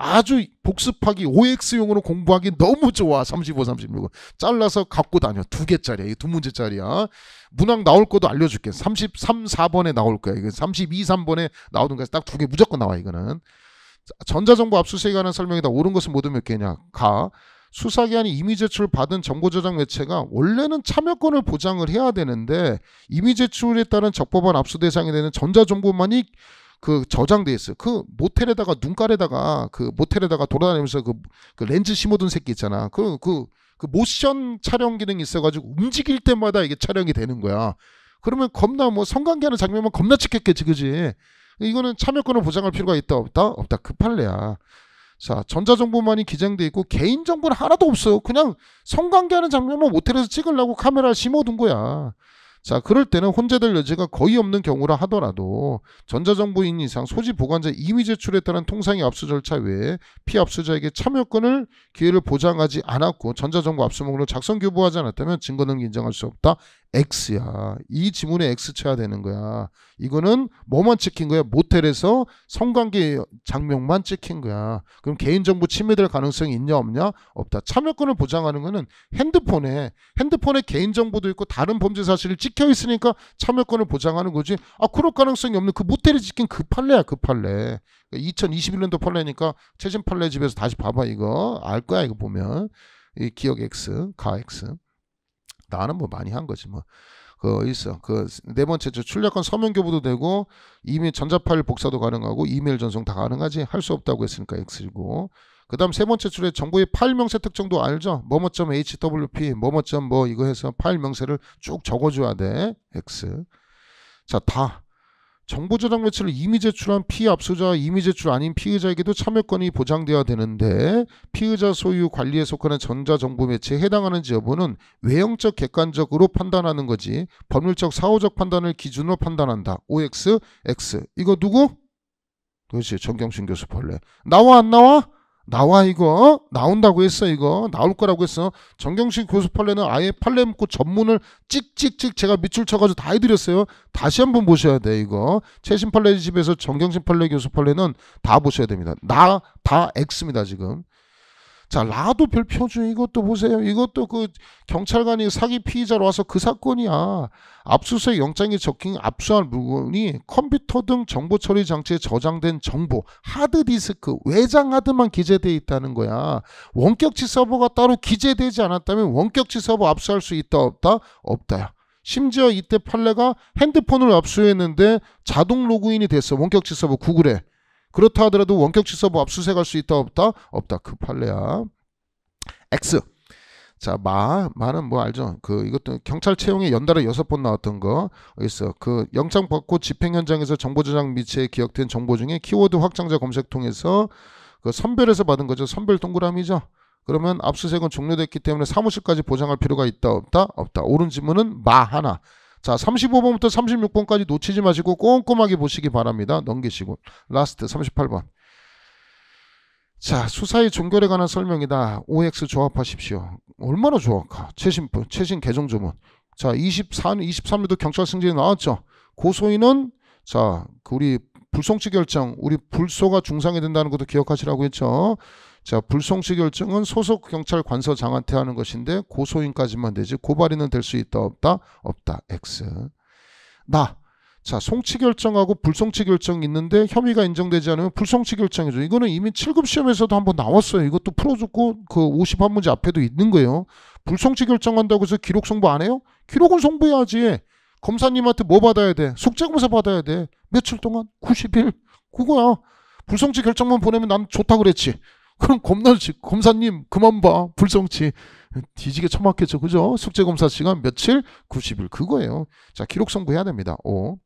아주 복습하기 OX용으로 공부하기 너무 좋아. 35, 36은 잘라서 갖고 다녀. 2개짜리야. 이게 2문제짜리야. 문항 나올 것도 알려줄게. 33, 4번에 나올 거야. 이거 32, 3번에 나오는 거야. 딱 2개 무조건 나와 이거는. 전자정보 압수수색에 관한 설명이다. 옳은 것은 모두 몇 개냐? 가. 수사기관이 임의 제출 받은 정보저장 매체가 원래는 참여권을 보장을 해야 되는데 임의 제출에 따른 적법한 압수 대상이 되는 전자정보만이 그 저장돼 있어요. 그 모텔에다가 눈깔에다가 그 모텔에다가 돌아다니면서 그 렌즈 심어둔 새끼 있잖아. 그 모션 촬영 기능이 있어가지고 움직일 때마다 이게 촬영이 되는 거야. 그러면 겁나 뭐 성관계하는 장면만 겁나 찍혔겠지, 그지? 이거는 참여권을 보장할 필요가 있다 없다? 없다. 그 판례야. 자, 전자정보만이 기재돼 있고 개인정보는 하나도 없어요. 그냥 성관계하는 장면만 모텔에서 찍으려고 카메라를 심어둔 거야. 자, 그럴 때는 혼재될 여지가 거의 없는 경우라 하더라도 전자정보인 이상 소지 보관자 임의 제출에 따른 통상의 압수 절차 외에 피압수자에게 참여권을 기회를 보장하지 않았고 전자정보 압수목록을 작성 교부하지 않았다면 증거 등을 인정할 수 없다. X야. 이 지문에 X 쳐야 되는 거야. 이거는 뭐만 찍힌 거야? 모텔에서 성관계 장면만 찍힌 거야. 그럼 개인정보 침해될 가능성이 있냐 없냐? 없다. 참여권을 보장하는 거는 핸드폰에 개인정보도 있고 다른 범죄 사실이 찍혀 있으니까 참여권을 보장하는 거지. 그럴 가능성이 없는 그 모텔에 찍힌 그 판례야. 그 판례. 2021년도 판례니까 최신 판례 집에서 다시 봐봐. 이거 알 거야. 이거 보면 이 기억 X, 가 X. 나는 뭐 많이 한 거지 뭐. 있어. 네 번째 출력한 서면 교부도 되고 이메일 전자파일 복사도 가능하고 이메일 전송 다 가능하지. 할 수 없다고 했으니까 X이고. 그다음 세 번째 줄에 정보의 파일 명세 특정도 알죠? 뭐뭐.hwp 뭐뭐.뭐 이거 해서 파일 명세를 쭉 적어줘야 돼. X. 자, 다. 정보저장 매체를 임의 제출한 피압수자, 임의 제출 아닌 피의자에게도 참여권이 보장되어야 되는데 피의자 소유 관리에 속하는 전자정보 매체에 해당하는지 여부는 외형적 객관적으로 판단하는 거지 법률적 사후적 판단을 기준으로 판단한다. OX, X. 이거 누구? 그렇지. 정경심 교수 판례. 나와 안 나와? 나와 이거 나온다고 했어. 이거 나올 거라고 했어. 정경심 교수 판례는 아예 판례 문구 전문을 찍찍찍 제가 밑줄 쳐가지고 다 해드렸어요. 다시 한번 보셔야 돼. 이거 최신 판례 집에서 정경심 판례 교수 판례는 다 보셔야 됩니다. 나 다 X입니다 지금. 자, 라도 별표죠. 이것도 보세요. 이것도 그 경찰관이 사기 피의자로 와서 그 사건이야. 압수수색 영장에 적힌 압수할 물건이 컴퓨터 등 정보 처리 장치에 저장된 정보, 하드디스크, 외장 하드만 기재되어 있다는 거야. 원격치 서버가 따로 기재되지 않았다면 원격치 서버 압수할 수 있다 없다? 없다야. 심지어 이때 판례가 핸드폰을 압수했는데 자동 로그인이 됐어. 원격치 서버 구글에. 그렇다 하더라도 원격치 서버 압수수색할 수 있다 없다? 없다. 그 판례야. X. 자, 마는 뭐 알죠? 그 이것도 경찰 채용에 연달아 6번 나왔던 거 있어. 그 영장 받고 집행 현장에서 정보 저장 미치에 기억된 정보 중에 키워드 확장자 검색 통해서 그 선별해서 받은 거죠. 선별 동그라미죠. 그러면 압수수색은 종료됐기 때문에 사무실까지 보장할 필요가 있다 없다? 없다. 옳은 질문은 마 하나. 자, 35번부터 36번까지 놓치지 마시고 꼼꼼하게 보시기 바랍니다. 넘기시고 라스트 38번. 자, 수사의 종결에 관한 설명이다. OX 조합하십시오. 얼마나 조합하? 최신 개정 조문. 자, 23년도 경찰 승진이 나왔죠. 고소인은 자, 우리 불송치 결정, 우리 불소가 중상이 된다는 것도 기억하시라고 했죠. 자, 불송치 결정은 소속 경찰 관서장한테 하는 것인데 고소인까지만 되지 고발인은 될 수 있다 없다? 없다. X. 자, 송치 결정하고 불송치 결정이 있는데 혐의가 인정되지 않으면 불송치 결정이죠. 이거는 이미 7급 시험에서도 한번 나왔어요. 이것도 풀어줬고 그 51문제 앞에도 있는 거예요. 불송치 결정한다고 해서 기록 송부 안 해요? 기록은 송부해야지. 검사님한테 뭐 받아야 돼? 숙제검사 받아야 돼. 며칠 동안? 90일. 그거야. 불송치 결정만 보내면 난 좋다 그랬지. 그럼 검사님 그만 봐. 불송치. 뒤지게 처맞겠죠. 그죠? 숙제검사 시간 며칠? 90일. 그거예요. 자, 기록 송부해야 됩니다. 5.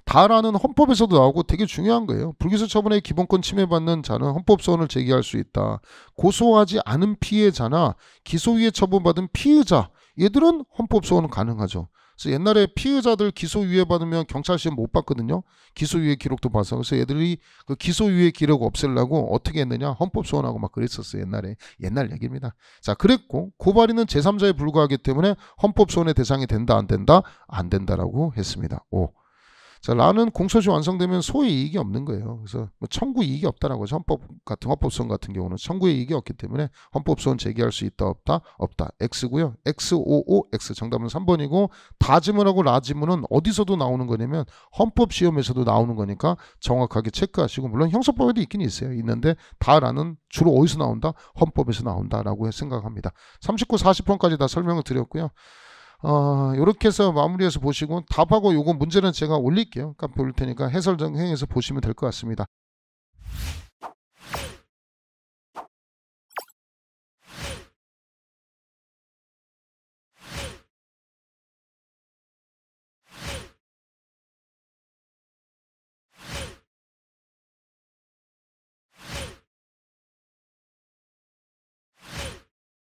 다라는 헌법에서도 나오고 되게 중요한 거예요. 불기소 처분의 기본권 침해받는 자는 헌법소원을 제기할 수 있다. 고소하지 않은 피해자나 기소유예 처분받은 피의자 얘들은 헌법소원은 가능하죠. 그래서 옛날에 피의자들 기소유예 받으면 경찰 시험 못 받거든요. 기소유예 기록도 봐서. 그래서 얘들이 그 기소유예 기록 없애려고 어떻게 했느냐 헌법소원하고 막 그랬었어요. 옛날에. 옛날 얘기입니다. 자, 그랬고 고발인은 제3자에 불과하기 때문에 헌법소원의 대상이 된다 안 된다? 안 된다라고 했습니다. 5. 자, 라는 공소시 완성되면 소의 이익이 없는 거예요. 그래서 뭐 청구 이익이 없다라고 하죠. 헌법소원 같은 경우는 청구의 이익이 없기 때문에 헌법소원 제기할 수 있다 없다? 없다. X고요. X55X 정답은 3번이고 다 지문하고 라 지문은 어디서도 나오는 거냐면 헌법시험에서도 나오는 거니까 정확하게 체크하시고 물론 형사법에도 있긴 있어요. 있는데 다라는 주로 어디서 나온다? 헌법에서 나온다라고 생각합니다. 39, 40번까지 다 설명을 드렸고요. 이렇게 해서 마무리해서 보시고 답하고 요거 문제는 제가 올릴게요. 카페 올릴 테니까 해설 정행해서 보시면 될 것 같습니다.